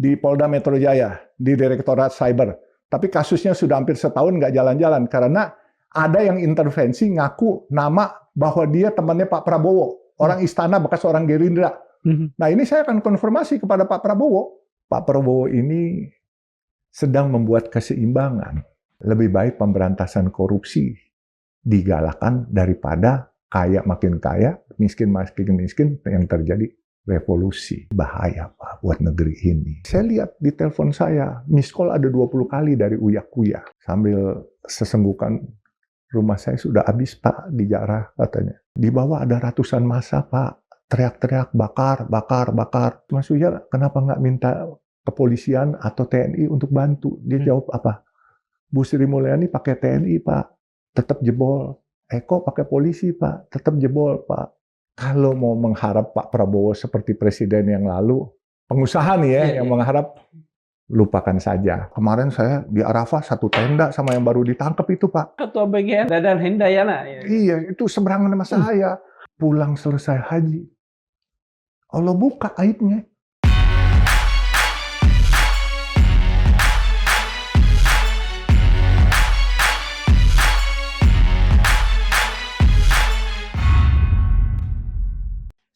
di Polda Metro Jaya, di Direktorat Cyber. Tapi kasusnya sudah hampir setahun nggak jalan-jalan karena ada yang intervensi ngaku nama bahwa dia temannya Pak Prabowo, orang istana bekas orang Gerindra. Nah ini saya akan konfirmasi kepada Pak Prabowo. Pak Prabowo ini sedang membuat keseimbangan. Lebih baik pemberantasan korupsi digalakan daripada kaya makin kaya, miskin makin miskin, yang terjadi revolusi. Bahaya Pak buat negeri ini. Saya lihat di telepon saya, miss call ada 20 kali dari Uya Kuya. Sambil sesenggukan, rumah saya sudah habis Pak, dijarah katanya. Di bawah ada ratusan massa Pak, teriak-teriak bakar, bakar, bakar. Mas Uya kenapa nggak minta kepolisian atau TNI untuk bantu? Dia jawab apa? Bu Sri Mulyani pakai TNI Pak, tetap jebol. Eko pakai polisi Pak, tetap jebol Pak. Kalau mau mengharap Pak Prabowo seperti presiden yang lalu, pengusaha nih ya, yang mengharap, lupakan saja. Kemarin saya di Arafah satu tenda sama yang baru ditangkap itu Pak. Ketua BGN Dadan Hendayana. Iya, itu seberangan sama saya. Pulang selesai haji, Allah buka aibnya.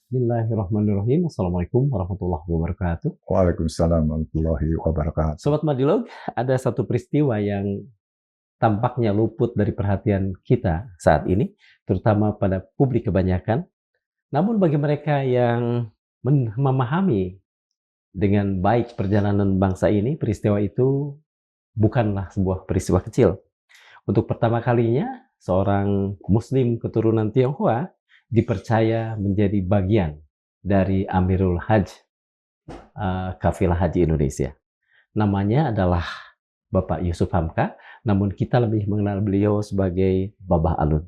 Bismillahirrahmanirrahim. Assalamualaikum warahmatullahi wabarakatuh. Waalaikumsalam warahmatullahi wabarakatuh. Sobat Madilog, ada satu peristiwa yang tampaknya luput dari perhatian kita saat ini, terutama pada publik kebanyakan. Namun bagi mereka yang memahami dengan baik perjalanan bangsa ini, peristiwa itu bukanlah sebuah peristiwa kecil. Untuk pertama kalinya, seorang Muslim keturunan Tionghoa dipercaya menjadi bagian dari Amirul Hajj Kafilah Haji Indonesia. Namanya adalah Bapak Yusuf Hamka, namun kita lebih mengenal beliau sebagai Babah Alun.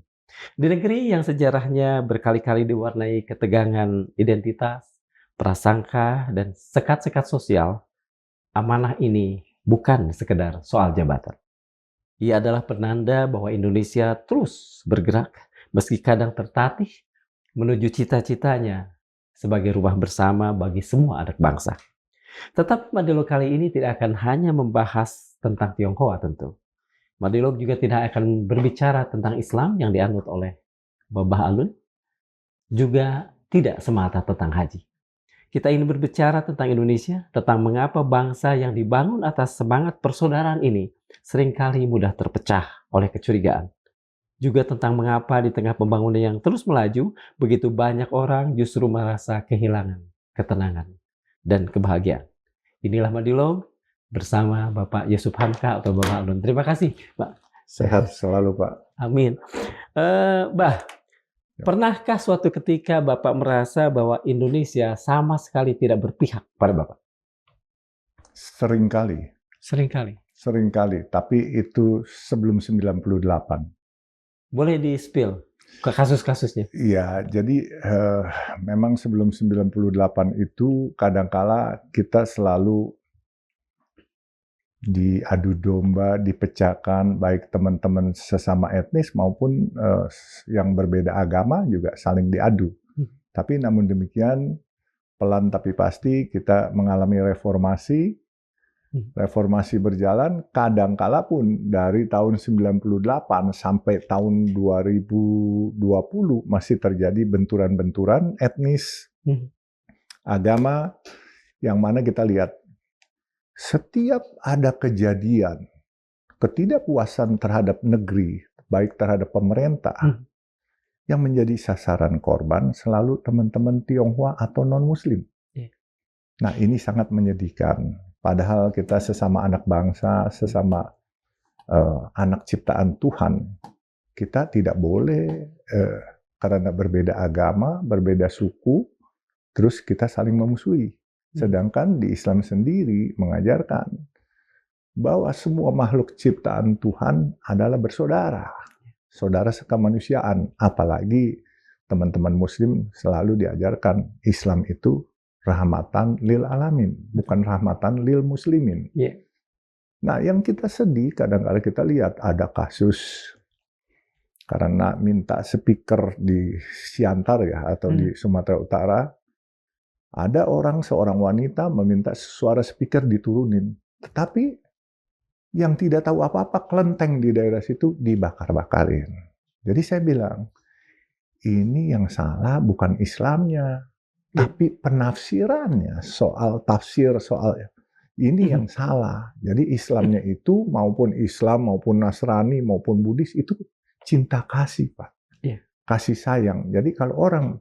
Di negeri yang sejarahnya berkali-kali diwarnai ketegangan identitas, prasangka, dan sekat-sekat sosial, amanah ini bukan sekedar soal jabatan. Ia adalah penanda bahwa Indonesia terus bergerak, meski kadang tertatih, menuju cita-citanya sebagai rumah bersama bagi semua anak bangsa. Tetapi Madilog kali ini tidak akan hanya membahas tentang Tionghoa tentu. Madilog juga tidak akan berbicara tentang Islam yang dianut oleh Babah Alun, juga tidak semata tentang haji. Kita ingin berbicara tentang Indonesia, tentang mengapa bangsa yang dibangun atas semangat persaudaraan ini seringkali mudah terpecah oleh kecurigaan. Juga tentang mengapa di tengah pembangunan yang terus melaju, begitu banyak orang justru merasa kehilangan ketenangan dan kebahagiaan. Inilah Madilog bersama Bapak Yusuf Hamka atau Babah Alun. Terima kasih, Pak. Sehat selalu, Pak. Amin. Bah, pernahkah suatu ketika Bapak merasa bahwa Indonesia sama sekali tidak berpihak pada Bapak? Seringkali. Seringkali. Seringkali, tapi itu sebelum 98. Boleh di-spill ke kasus-kasusnya? Iya, jadi memang sebelum 98 itu kadangkala kita selalu diadu domba, dipecahkan, baik teman-teman sesama etnis maupun yang berbeda agama juga saling diadu. Tapi namun demikian, pelan tapi pasti kita mengalami reformasi. Reformasi berjalan, kadangkala pun dari tahun 98 sampai tahun 2020 masih terjadi benturan-benturan etnis, agama, yang mana kita lihat setiap ada kejadian ketidakpuasan terhadap negeri, baik terhadap pemerintah, yang menjadi sasaran korban selalu teman-teman Tionghoa atau non-Muslim. Nah ini sangat menyedihkan. Padahal kita sesama anak bangsa, sesama anak ciptaan Tuhan, kita tidak boleh karena berbeda agama, berbeda suku, terus kita saling memusuhi. Sedangkan di Islam sendiri mengajarkan bahwa semua makhluk ciptaan Tuhan adalah bersaudara, saudara sekemanusiaan. Apalagi teman-teman Muslim selalu diajarkan Islam itu rahmatan lil alamin, bukan rahmatan lil muslimin. Nah, yang kita sedih kadang-kadang kita lihat ada kasus karena minta speaker di Siantar ya atau di Sumatera Utara, Ada seorang wanita meminta suara speaker diturunin. Tetapi yang tidak tahu apa-apa, kelenteng di daerah situ dibakar-bakarin. Jadi saya bilang, ini yang salah bukan Islamnya, tapi penafsirannya, soal tafsir, soal ini yang salah. Jadi Islamnya itu, maupun Islam, maupun Nasrani, maupun Buddhis, itu cinta kasih, Pak. Kasih sayang. Jadi kalau orang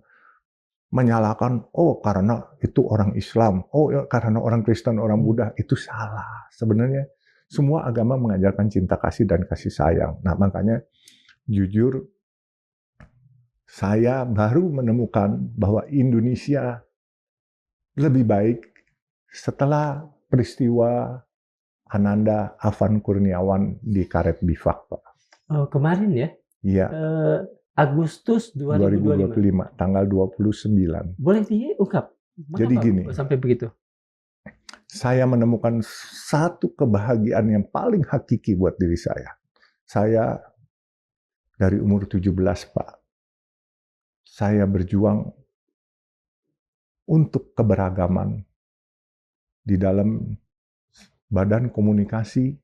menyalahkan, oh karena itu orang Islam, oh karena orang Kristen, orang Buddha, itu salah. Sebenarnya semua agama mengajarkan cinta kasih dan kasih sayang. Nah makanya jujur, saya baru menemukan bahwa Indonesia lebih baik setelah peristiwa Ananda Avan Kurniawan di Karet Bifak, Pak. Oh, kemarin ya? Iya. Agustus 2025. Tanggal 29. Boleh diungkap? Jadi gini, sampai begitu. Saya menemukan satu kebahagiaan yang paling hakiki buat diri saya. Saya dari umur 17, Pak. Saya berjuang untuk keberagaman di dalam Badan Komunikasi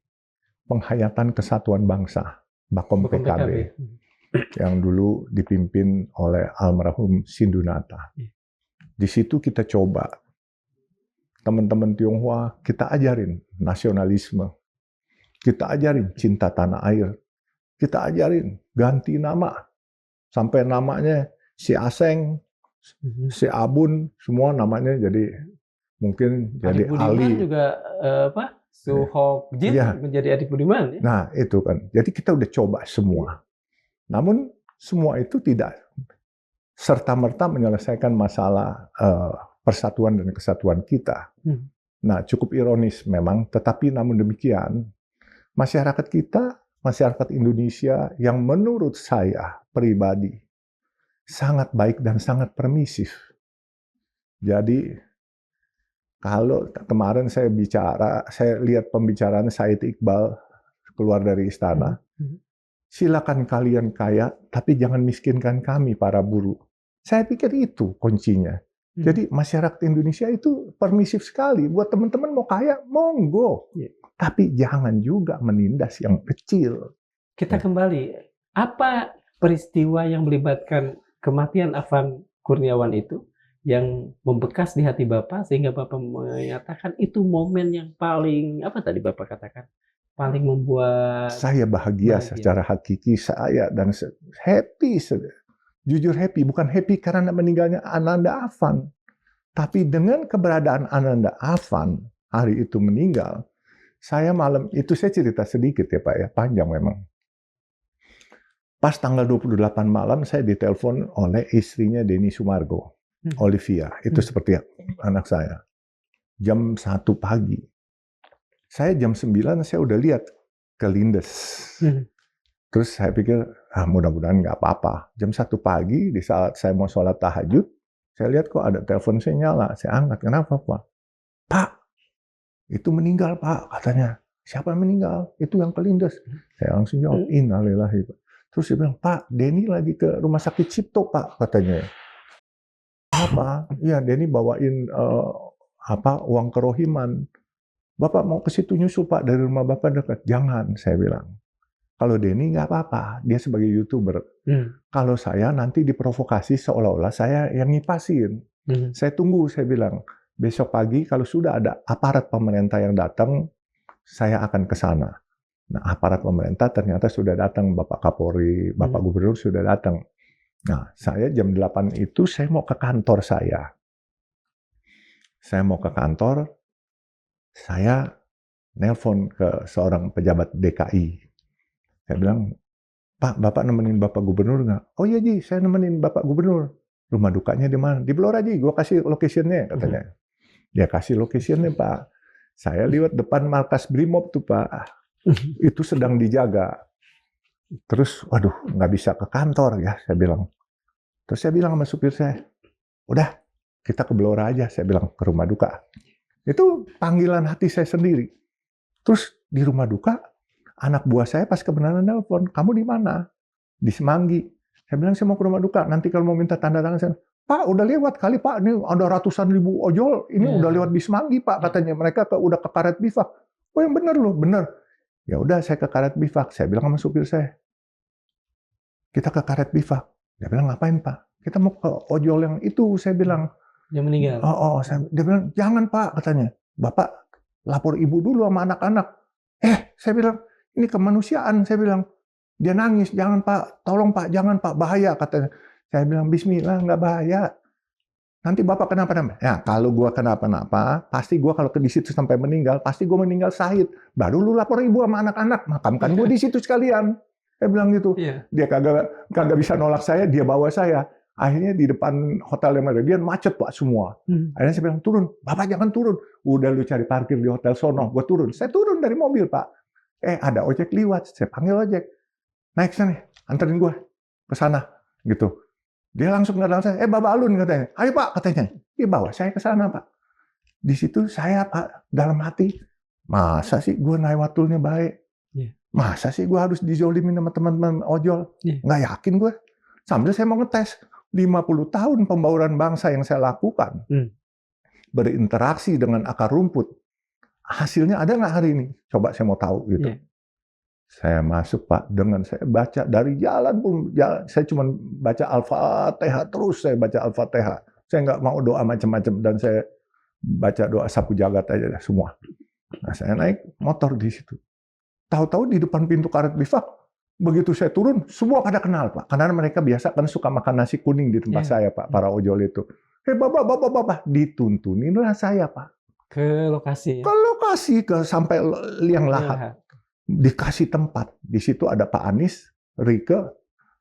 Penghayatan Kesatuan Bangsa, Bakom PKB. Yang dulu dipimpin oleh almarhum Sindunata. Di situ kita coba, teman-teman Tionghoa, kita ajarin nasionalisme, kita ajarin cinta tanah air, kita ajarin ganti nama, sampai namanya si Aseng, si Abun, semua namanya jadi mungkin jadi Ali. Juga Suhok Jin menjadi Adik Budiman. Ya? Nah itu kan, jadi kita udah coba semua. Namun semua itu tidak serta-merta menyelesaikan masalah persatuan dan kesatuan kita. Nah, cukup ironis memang, tetapi namun demikian, masyarakat kita, masyarakat Indonesia yang menurut saya pribadi sangat baik dan sangat permisif. Jadi, kalau kemarin saya lihat pembicaraan Said Iqbal keluar dari istana, silakan kalian kaya, tapi jangan miskinkan kami para buruh. Saya pikir itu kuncinya. Jadi masyarakat Indonesia itu permisif sekali. Buat teman-teman mau kaya, monggo. Tapi jangan juga menindas yang kecil. Kita kembali, apa peristiwa yang melibatkan kematian Avan Kurniawan itu yang membekas di hati Bapak sehingga Bapak menyatakan itu momen yang paling, apa tadi Bapak katakan? Paling membuat saya bahagia secara hakiki, saya dan happy, jujur happy, bukan happy karena meninggalnya Ananda Avan, tapi dengan keberadaan Ananda Avan hari itu meninggal, saya malam itu, saya cerita sedikit ya Pak ya, panjang memang. Pas tanggal 28 malam saya ditelepon oleh istrinya Denny Sumargo, Olivia, itu seperti anak saya, jam 1 pagi. Saya jam 9 saya udah lihat ke Lindes. Terus saya pikir, mudah-mudahan nggak apa-apa. Jam 1 pagi, di saat saya mau sholat tahajud, saya lihat kok ada telepon saya nyala. Saya angkat, kenapa Pak? Pak, itu meninggal Pak, katanya. Siapa yang meninggal? Itu yang ke Lindes. Saya langsung jawab, innalillahi. Terus dia bilang, Pak, Denny lagi ke rumah sakit Cipto Pak, katanya. Apa? Iya, Denny bawain uang kerohiman. Bapak mau ke situ nyusul Pak, dari rumah Bapak dekat. Jangan, saya bilang. Kalau Denny nggak apa-apa, dia sebagai YouTuber. Kalau saya nanti diprovokasi seolah-olah saya yang ngipasin. Saya tunggu, saya bilang. Besok pagi kalau sudah ada aparat pemerintah yang datang, saya akan ke sana. Nah, aparat pemerintah ternyata sudah datang. Bapak Kapolri, Bapak Gubernur sudah datang. Nah, saya jam 8 itu saya mau ke kantor saya. Saya mau ke kantor, saya nelpon ke seorang pejabat DKI. Saya bilang, Pak, Bapak nemenin Bapak Gubernur nggak? Oh iya Ji, saya nemenin Bapak Gubernur. Rumah dukanya di mana? Di Blora Ji, gue kasih location-nya, katanya. Dia kasih location-nya Pak. Saya lihat depan markas Brimob tuh Pak. Itu sedang dijaga. Terus, waduh, nggak bisa ke kantor ya, saya bilang. Terus saya bilang sama supir saya, udah, kita ke Blora aja, saya bilang, ke rumah duka. Itu panggilan hati saya sendiri. Terus di rumah duka, anak buah saya pas kebenaran nelpon, kamu di mana? Di Semanggi. Saya bilang, saya mau ke rumah duka, nanti kalau mau minta tanda tangan, saya, Pak, udah lewat kali Pak, ini ada ratusan ribu ojol, ini udah lewat di Semanggi Pak, katanya. Mereka udah ke karet bifak. Oh yang bener loh, bener. Ya udah saya ke karet bifak, saya bilang sama supir saya, kita ke karet bifak. Dia bilang, ngapain Pak? Kita mau ke ojol yang itu, saya bilang. Yang meninggal? Dia bilang, jangan Pak, katanya. Bapak lapor ibu dulu sama anak-anak. Saya bilang, ini kemanusiaan, saya bilang. Dia nangis, jangan Pak, tolong Pak, jangan Pak, bahaya, katanya. Saya bilang, bismillah, nggak bahaya. Nanti Bapak kenapa-napa. Ya, kalau gua kenapa-napa, pasti gua kalau di situ sampai meninggal, pasti gua meninggal syahid. Baru lu lapor ibu sama anak-anak, makamkan gua di situ sekalian. Saya bilang gitu. Dia kagak bisa nolak saya, dia bawa saya. Akhirnya di depan hotel yang ada, dia macet Pak semua. Akhirnya saya bilang, turun. Bapak jangan turun. Udah lu cari parkir di hotel sono, gua turun. Saya turun dari mobil Pak. Ada ojek liwat, saya panggil ojek. Naik sana, anterin gue ke sana, gitu. Dia langsung ngadang saya, Bapak Alun katanya, ayo Pak katanya, bawa saya ke sana Pak. Di situ saya Pak dalam hati, masa sih gue naik-watulnya baik, masa sih gue harus dizolimin sama teman-teman ojol, nggak yakin gue. Sambil saya mau ngetes, 50 tahun pembauran bangsa yang saya lakukan, berinteraksi dengan akar rumput, hasilnya ada nggak hari ini? Coba saya mau tahu gitu. Saya masuk Pak, dengan saya baca dari jalan pun, saya cuma baca Al-Fatihah terus, saya baca Al-Fatihah. Saya nggak mau doa macam-macam dan saya baca doa sapu jagat aja semua. Nah, saya naik motor di situ. Tahu-tahu di depan pintu karet bifak, begitu saya turun, semua pada kenal Pak, karena mereka biasa kan suka makan nasi kuning di tempat saya Pak, para ojol itu. Bapak, dituntuninlah saya Pak. Ke lokasi. Ke lokasi, sampai liang lahat. Dikasih tempat. Di situ ada Pak Anies, Rike,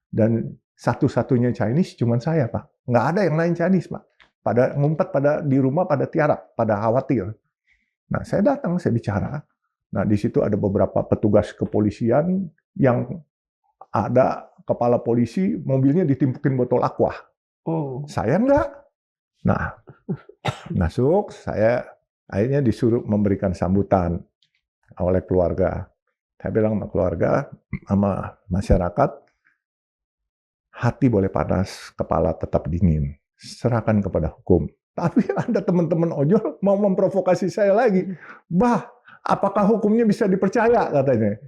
dan satu-satunya Chinese cuman saya Pak. Nggak ada yang lain Chinese Pak. Pada ngumpet di rumah pada tiarap, pada khawatir. Nah saya datang, saya bicara. Nah di situ ada beberapa petugas kepolisian yang ada kepala polisi, mobilnya ditimpukin botol aqua. Saya enggak. Nah masuk, saya akhirnya disuruh memberikan sambutan oleh keluarga. Saya bilang sama keluarga, sama masyarakat, hati boleh panas, kepala tetap dingin. Serahkan kepada hukum. Tapi ada teman-teman ojol mau memprovokasi saya lagi. Bah, apakah hukumnya bisa dipercaya, katanya.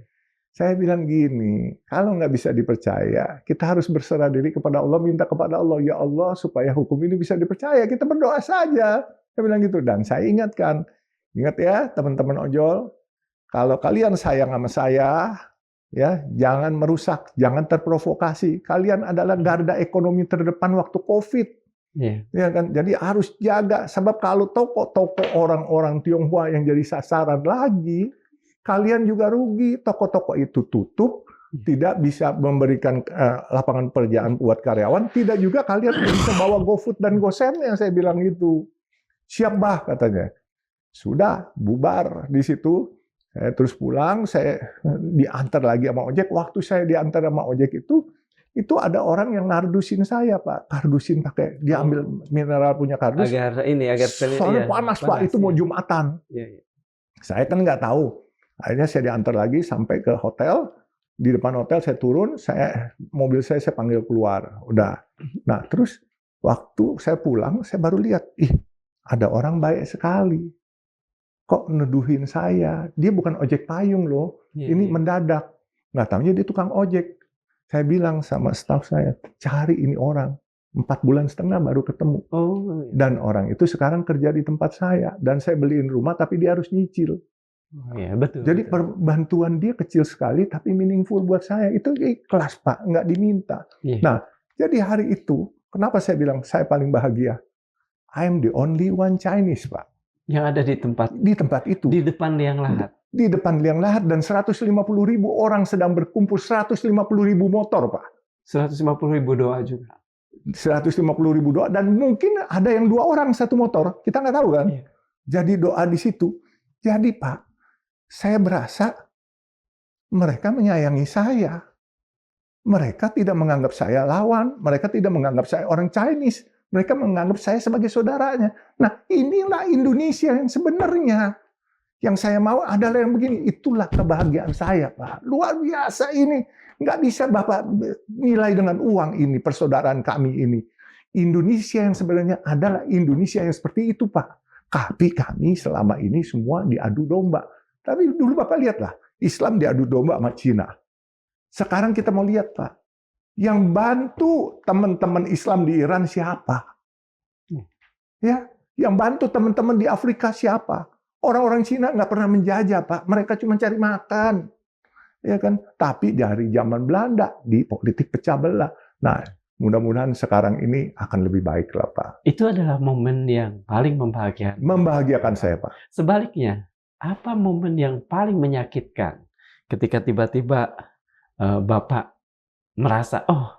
Saya bilang gini, kalau nggak bisa dipercaya, kita harus berserah diri kepada Allah, minta kepada Allah, ya Allah, supaya hukum ini bisa dipercaya. Kita berdoa saja. Saya bilang gitu. Dan saya ingatkan, ingat ya teman-teman ojol, kalau kalian sayang sama saya, ya jangan merusak, jangan terprovokasi. Kalian adalah garda ekonomi terdepan waktu COVID. Ya kan? Jadi harus jaga. Sebab kalau toko-toko orang-orang Tionghoa yang jadi sasaran lagi, kalian juga rugi. Toko-toko itu tutup, tidak bisa memberikan lapangan pekerjaan buat karyawan. Tidak juga kalian bisa bawa GoFood dan GoSend yang saya bilang itu. Siap bah katanya. Sudah bubar di situ. Saya terus pulang, saya diantar lagi sama ojek. Waktu saya diantar sama ojek itu ada orang yang nardusin saya, Pak. Kardusin pakai, dia ambil mineral punya kardus. Agar soalnya panas, Pak. Itu mau Jumatan. Saya kan nggak tahu. Akhirnya saya diantar lagi sampai ke hotel. Di depan hotel saya turun, mobil saya panggil keluar. Udah. Nah, terus waktu saya pulang, saya baru lihat, ada orang baik sekali. Kok neduhin saya? Dia bukan ojek payung loh. Ini mendadak. Nggak tahunya dia tukang ojek. Saya bilang sama staf saya, cari ini orang. 4,5 bulan baru ketemu. Dan orang itu sekarang kerja di tempat saya. Dan saya beliin rumah, tapi dia harus nyicil. Betul. Jadi bantuan dia kecil sekali, tapi meaningful buat saya. Itu ikhlas, Pak. Nggak diminta. Nah, jadi hari itu, kenapa saya bilang saya paling bahagia? I'm the only one Chinese, Pak. Yang ada di tempat itu. Di depan liang lahat. Di depan liang lahat dan 150.000 orang sedang berkumpul, 150.000 motor, Pak. 150.000 doa juga. 150.000 doa dan mungkin ada yang 2 orang satu motor. Kita nggak tahu kan. Jadi doa di situ. Jadi Pak, saya berasa mereka menyayangi saya. Mereka tidak menganggap saya lawan. Mereka tidak menganggap saya orang Chinese. Mereka menganggap saya sebagai saudaranya. Nah, inilah Indonesia yang sebenarnya. Yang saya mau adalah yang begini. Itulah kebahagiaan saya, Pak. Luar biasa ini. Nggak bisa Bapak nilai dengan uang ini, persaudaraan kami ini. Indonesia yang sebenarnya adalah Indonesia yang seperti itu, Pak. Tapi kami selama ini semua diadu domba. Tapi dulu Bapak lihatlah, Islam diadu domba sama Cina. Sekarang kita mau lihat, Pak. Yang bantu teman-teman Islam di Iran siapa? Ya, yang bantu teman-teman di Afrika siapa? Orang-orang Cina nggak pernah menjajah, Pak. Mereka cuma cari makan. Ya kan? Tapi dari zaman Belanda, di politik pecah belah. Nah, mudah-mudahan sekarang ini akan lebih baik lah, Pak. Itu adalah momen yang paling membahagiakan. Membahagiakan saya, Pak. Sebaliknya, apa momen yang paling menyakitkan ketika tiba-tiba Bapak merasa, oh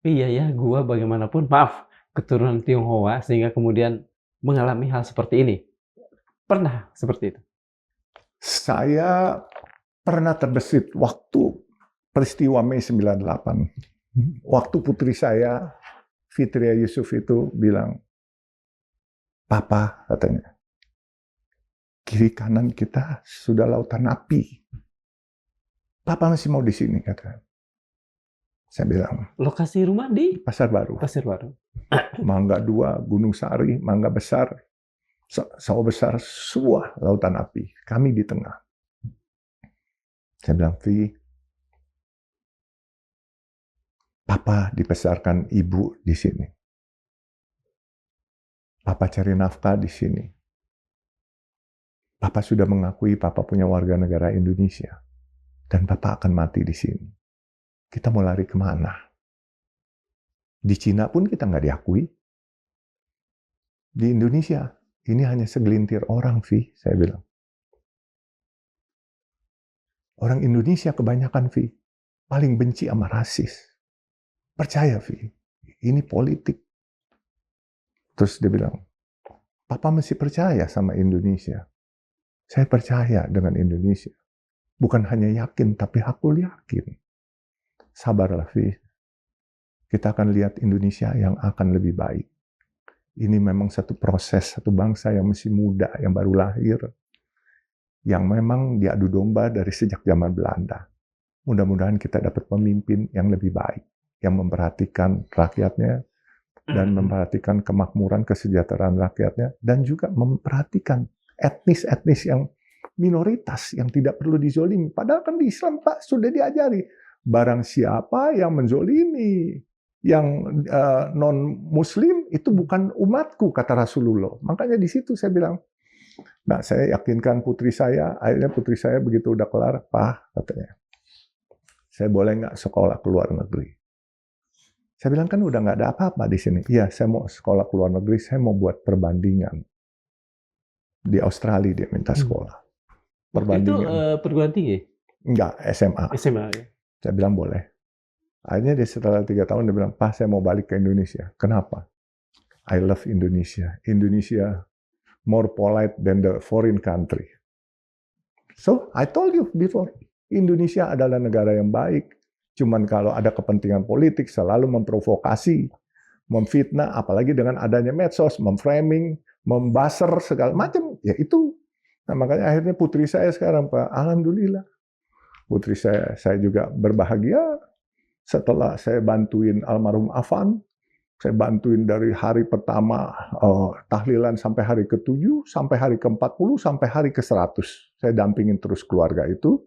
iya ya, gua bagaimanapun, maaf, keturunan Tionghoa, sehingga kemudian mengalami hal seperti ini. Pernah seperti itu? Saya pernah terbesit waktu peristiwa Mei 98. Waktu putri saya, Fitria Yusuf itu bilang, Papa, katanya, kiri kanan kita sudah lautan api. Papa masih mau di sini, katanya. Saya bilang, Lokasi rumah di Pasar Baru. Pasir Baru. Mangga 2, Gunung Sari, Mangga Besar, Sawah Besar, semua lautan api. Kami di tengah. Saya bilang, Vi, Papa dibesarkan ibu di sini. Papa cari nafkah di sini. Papa sudah mengakui Papa punya warga negara Indonesia. Dan Papa akan mati di sini. Kita mau lari kemana? Di Cina pun kita nggak diakui. Di Indonesia, ini hanya segelintir orang, Vi, saya bilang. Orang Indonesia kebanyakan, Vi, paling benci sama rasis. Percaya, Vi, ini politik. Terus dia bilang, Papa masih percaya sama Indonesia. Saya percaya dengan Indonesia. Bukan hanya yakin, tapi aku yakin. Sabarlah, Vi. Kita akan lihat Indonesia yang akan lebih baik. Ini memang satu proses, satu bangsa yang masih muda, yang baru lahir. Yang memang diadu domba dari sejak zaman Belanda. Mudah-mudahan kita dapat pemimpin yang lebih baik. Yang memperhatikan rakyatnya, dan memperhatikan kemakmuran, kesejahteraan rakyatnya, dan juga memperhatikan etnis-etnis yang minoritas, yang tidak perlu dizolimi. Padahal kan di Islam, Pak, sudah diajari. Barang siapa yang menzolimi, yang non-Muslim, itu bukan umatku, kata Rasulullah. Makanya di situ saya bilang, nah saya yakinkan putri saya, akhirnya putri saya begitu udah kelar, Pak, katanya, saya boleh nggak sekolah ke luar negeri? Saya bilang, kan udah nggak ada apa-apa di sini. Iya, saya mau sekolah ke luar negeri, saya mau buat perbandingan. Di Australia dia minta sekolah. Perbandingan. Itu perguruan tinggi? Enggak, SMA. SMA, ya. Saya bilang boleh. Akhirnya dia setelah 3 tahun, dia bilang, Pak, saya mau balik ke Indonesia. Kenapa? I love Indonesia. Indonesia more polite than the foreign country. So, I told you before, Indonesia adalah negara yang baik. Cuman kalau ada kepentingan politik, selalu memprovokasi, memfitnah, apalagi dengan adanya medsos, memframing, membuzzer, segala macam. Ya itu. Nah, makanya akhirnya putri saya sekarang, Pak, alhamdulillah. Putri saya juga berbahagia setelah saya bantuin almarhum Afan. Saya bantuin dari hari pertama tahlilan sampai hari ke-7, sampai hari ke-40, sampai hari ke-100. Saya dampingin terus keluarga itu.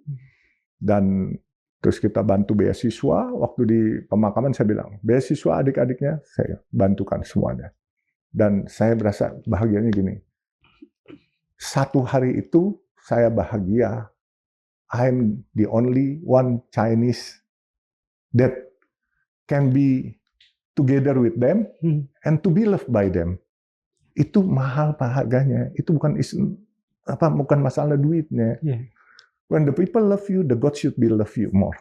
Dan terus kita bantu beasiswa. Waktu di pemakaman saya bilang, beasiswa adik-adiknya saya bantukan semuanya. Dan saya berasa bahagianya gini. Satu hari itu saya bahagia. I'm the only one Chinese that can be together with them and to be loved by them. Itu mahal Pak harganya. Itu bukan masalah duitnya. Yeah. When the people love you, the God should be love you more.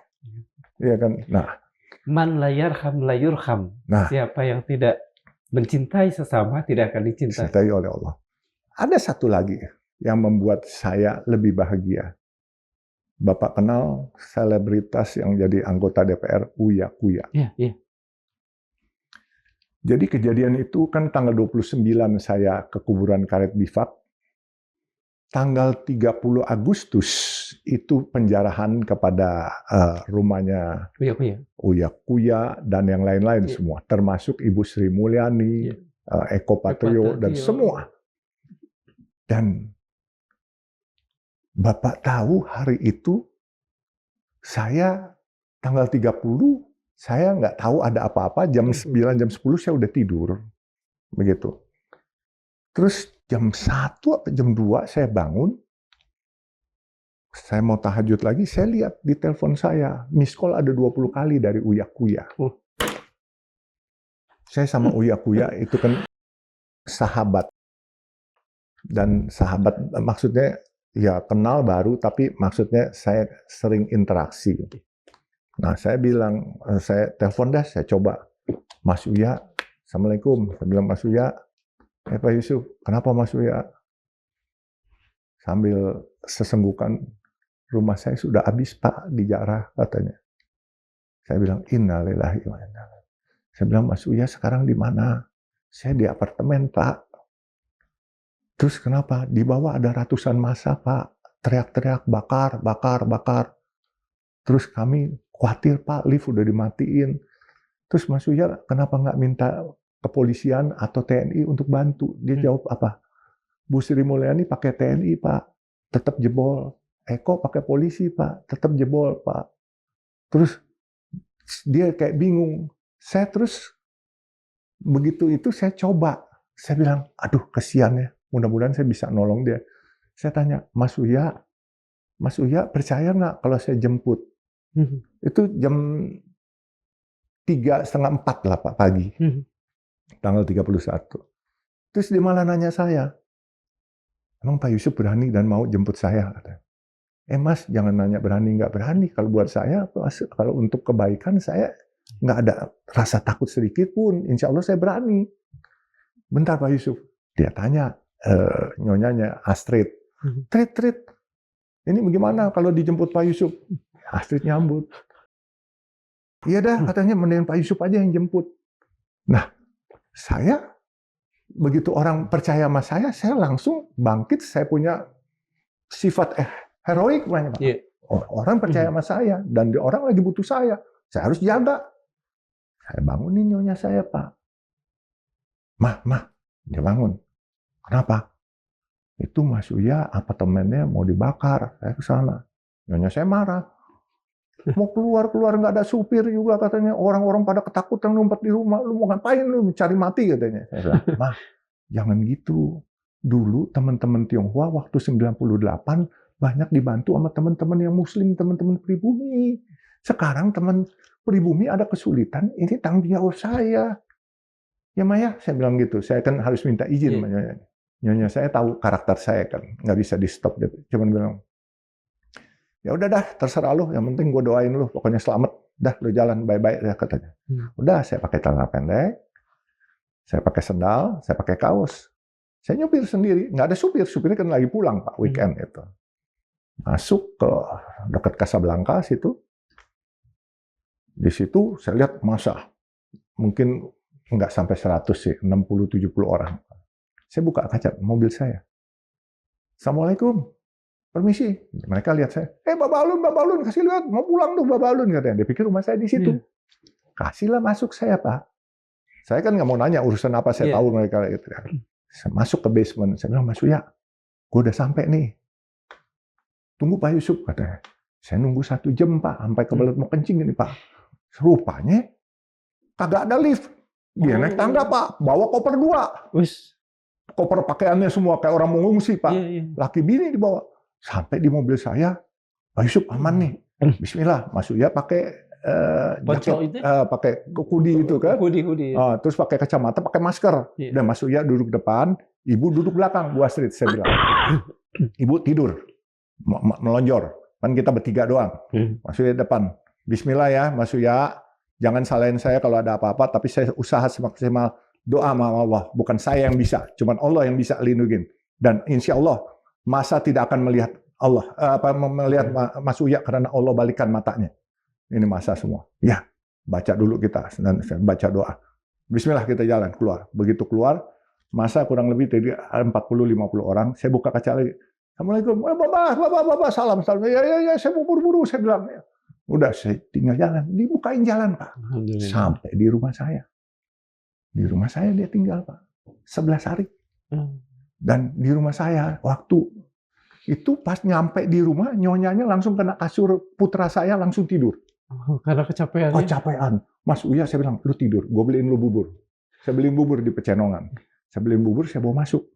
Ya kan? Nah, man la yarham la yurham. Nah, siapa yang tidak mencintai sesama tidak akan dicintai. Dicintai oleh Allah. Ada satu lagi yang membuat saya lebih bahagia. Bapak kenal selebritas yang jadi anggota DPR, Uya Kuya. Iya, iya. Jadi kejadian itu kan tanggal 29 saya ke kuburan Karet Bifak. tanggal 30 Agustus itu penjarahan kepada rumahnya Uya Kuya dan yang lain-lain semua, termasuk Ibu Sri Mulyani, Eko Patrio dan semua. Dan Bapak tahu hari itu saya tanggal 30 saya nggak tahu ada apa-apa, jam 9 jam 10 saya udah tidur. Begitu. Terus jam 1 atau jam 2 saya bangun, saya mau tahajud lagi, saya lihat di telepon saya, miss call ada 20 kali dari Uya Kuya. Saya sama Uya Kuya itu kan sahabat. Dan sahabat maksudnya ya kenal baru, tapi maksudnya saya sering interaksi. Nah saya bilang, saya telepon dah, saya coba. Mas Uya, Assalamualaikum. Saya bilang, Mas Uya, Pak Yusuf, kenapa Mas Uya? Sambil sesenggukan, rumah saya sudah habis Pak, dijarah katanya. Saya bilang, innalillahi wa inna ilaihi. Saya bilang, Mas Uya sekarang di mana? Saya di apartemen Pak. Terus kenapa? Di bawah ada ratusan massa Pak, teriak-teriak bakar, bakar, bakar. Terus kami khawatir Pak, lift udah dimatiin. Terus Mas Uya kenapa nggak minta kepolisian atau TNI untuk bantu? Dia jawab apa? Bu Sri Mulyani pakai TNI Pak, tetap jebol. Eko pakai polisi Pak, tetap jebol Pak. Terus dia kayak bingung. Saya terus begitu itu saya coba. Saya bilang, aduh kesian ya. Mudah-mudahan saya bisa nolong dia. Saya tanya, Mas Uya percaya nggak kalau saya jemput? Itu jam 3:30, 4 lah Pak pagi. Tanggal 31. Terus dia malah nanya saya, emang Pak Yusuf berani dan mau jemput saya? Mas, jangan nanya berani nggak berani. Kalau buat saya, kalau untuk kebaikan saya nggak ada rasa takut sedikit pun. Insya Allah saya berani. Bentar Pak Yusuf. Dia tanya, nyonyanya Astrid. Trit, ini bagaimana kalau dijemput Pak Yusuf? Astrid nyambut. Iya dah, katanya mending Pak Yusuf aja yang jemput. Nah, saya begitu orang percaya sama saya langsung bangkit. Saya punya sifat heroik banyak Pak. Orang percaya sama saya dan orang lagi butuh saya harus jaga. Saya bangunin nyonya saya Pak. Mah, dia bangun. Kenapa? Itu Mas Uya apartemennya mau dibakar. Saya ke sana. Nyonya saya marah. Mau keluar nggak ada supir juga katanya. Orang-orang pada ketakutan ngumpet di rumah. Lu mau ngapain lu? Mencari mati katanya. Saya bilang, Mah, jangan gitu. Dulu teman-teman Tionghoa waktu 98 banyak dibantu sama teman-teman yang muslim, teman-teman pribumi. Sekarang teman pribumi ada kesulitan, ini tanggung jawab saya. Ya Maya, saya bilang gitu. Saya kan harus minta izin sama nyonya. Nyonya saya tahu karakter saya kan, nggak bisa di stop gitu. Cuman bilang, ya udah dah, terserah lu. Yang penting gue doain lu, pokoknya selamat. Dah, lu jalan bye-bye ya katanya. Udah, saya pakai celana pendek, saya pakai sandal, saya pakai kaos. Saya nyupir sendiri, nggak ada supir. Supirnya kan lagi pulang Pak, weekend itu. Masuk ke dekat Casablanca situ. Di situ saya lihat massa. Mungkin nggak sampai 100 sih, 60-70 orang. Saya buka kaca mobil saya. Assalamualaikum. Permisi. Mereka lihat saya. Babalun, kasih lihat. Mau pulang tuh Babalun katanya. Dia pikir rumah saya di situ. Kasihlah masuk saya Pak. Saya kan nggak mau nanya urusan apa, saya tahu mereka itu. Saya masuk ke basement. Saya bilang, Mas Uya, gue udah sampai nih. Tunggu Pak Yusuf katanya. Saya nunggu 1 jam Pak, sampai kebelet mau kencing ini Pak. Rupanya kagak ada lift. Dia naik tangga Pak, bawa koper 2. Koper pakaiannya semua kayak orang mengungsi Pak. Laki bini dibawa. Sampai di mobil saya, Pak Yusuf aman nih. Bismillah, Mas Uya pakai jaket, pakai hoodie itu kan. Terus pakai kacamata, pakai masker. Dan Mas Uya duduk depan, ibu duduk belakang. Bu Astrid, saya bilang. Ibu tidur, melonjor. Kan kita bertiga doang. Mas Uya depan. Bismillah ya, Mas Uya. Jangan salahin saya kalau ada apa-apa, tapi saya usaha semaksimal. Doa sama Allah, bukan saya yang bisa, cuman Allah yang bisa lindungin. Dan insya Allah masa tidak akan melihat Allah, melihat Mas Uya karena Allah balikan matanya. Ini masa semua. Ya, baca dulu kita dan baca doa. Bismillah kita jalan keluar. Begitu keluar, masa kurang lebih dari 40-50 orang. Saya buka kaca lagi. Assalamualaikum, bapak, salam. Ya, saya mau buru-buru, saya bilang. Udah, saya tinggal jalan, dibukain jalan, Pak. Sampai di rumah saya. Di rumah saya dia tinggal, Pak. 11 hari. Dan di rumah saya, waktu itu pas nyampe di rumah, nyonyanya langsung kena kasur putra saya, langsung tidur. Karena kecapean. Kecapean. Mas Uya, saya bilang, lu tidur, gue beliin lu bubur. Saya beliin bubur di Pecenongan. Saya beliin bubur, saya bawa masuk.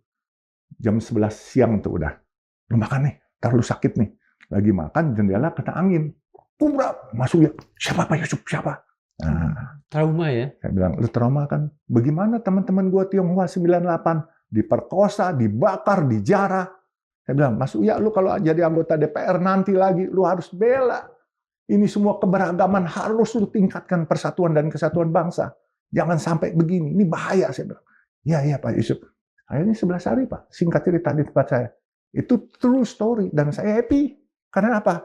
Jam 11 siang tuh udah. Lu makan nih, ntar lu sakit nih. Lagi makan, jendela kena angin. Kubrak, masuk ya. Siapa Pak Yusuf? Siapa? Nah, trauma ya? Saya bilang, lu trauma kan? Bagaimana teman-teman gua Tionghoa 98? Diperkosa, dibakar, dijarah. Saya bilang, Mas Uya, lu kalau jadi anggota DPR nanti lagi, lu harus bela. Ini semua keberagaman harus lu tingkatkan persatuan dan kesatuan bangsa. Jangan sampai begini, ini bahaya. Saya bilang, iya Pak Yusuf. Akhirnya 11 hari Pak, singkat cerita di tempat saya. Itu true story dan saya happy. Karena apa?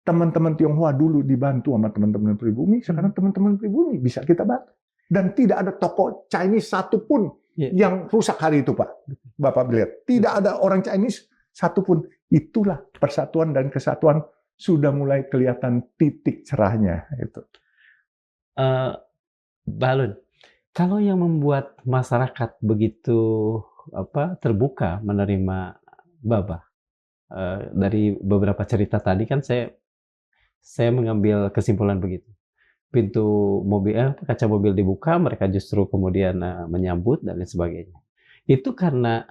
Teman-teman Tionghoa dulu dibantu sama teman-teman pribumi, sekarang teman-teman pribumi bisa kita bantu. Dan tidak ada toko Chinese satupun yang rusak hari itu, Pak. Bapak lihat, tidak ada orang Chinese satupun. Itulah persatuan dan kesatuan sudah mulai kelihatan titik cerahnya. Itu. Balun, kalau yang membuat masyarakat begitu terbuka menerima Baba, dari beberapa cerita tadi kan saya mengambil kesimpulan begitu. Pintu mobil, kaca mobil dibuka, mereka justru kemudian menyambut dan lain sebagainya. Itu karena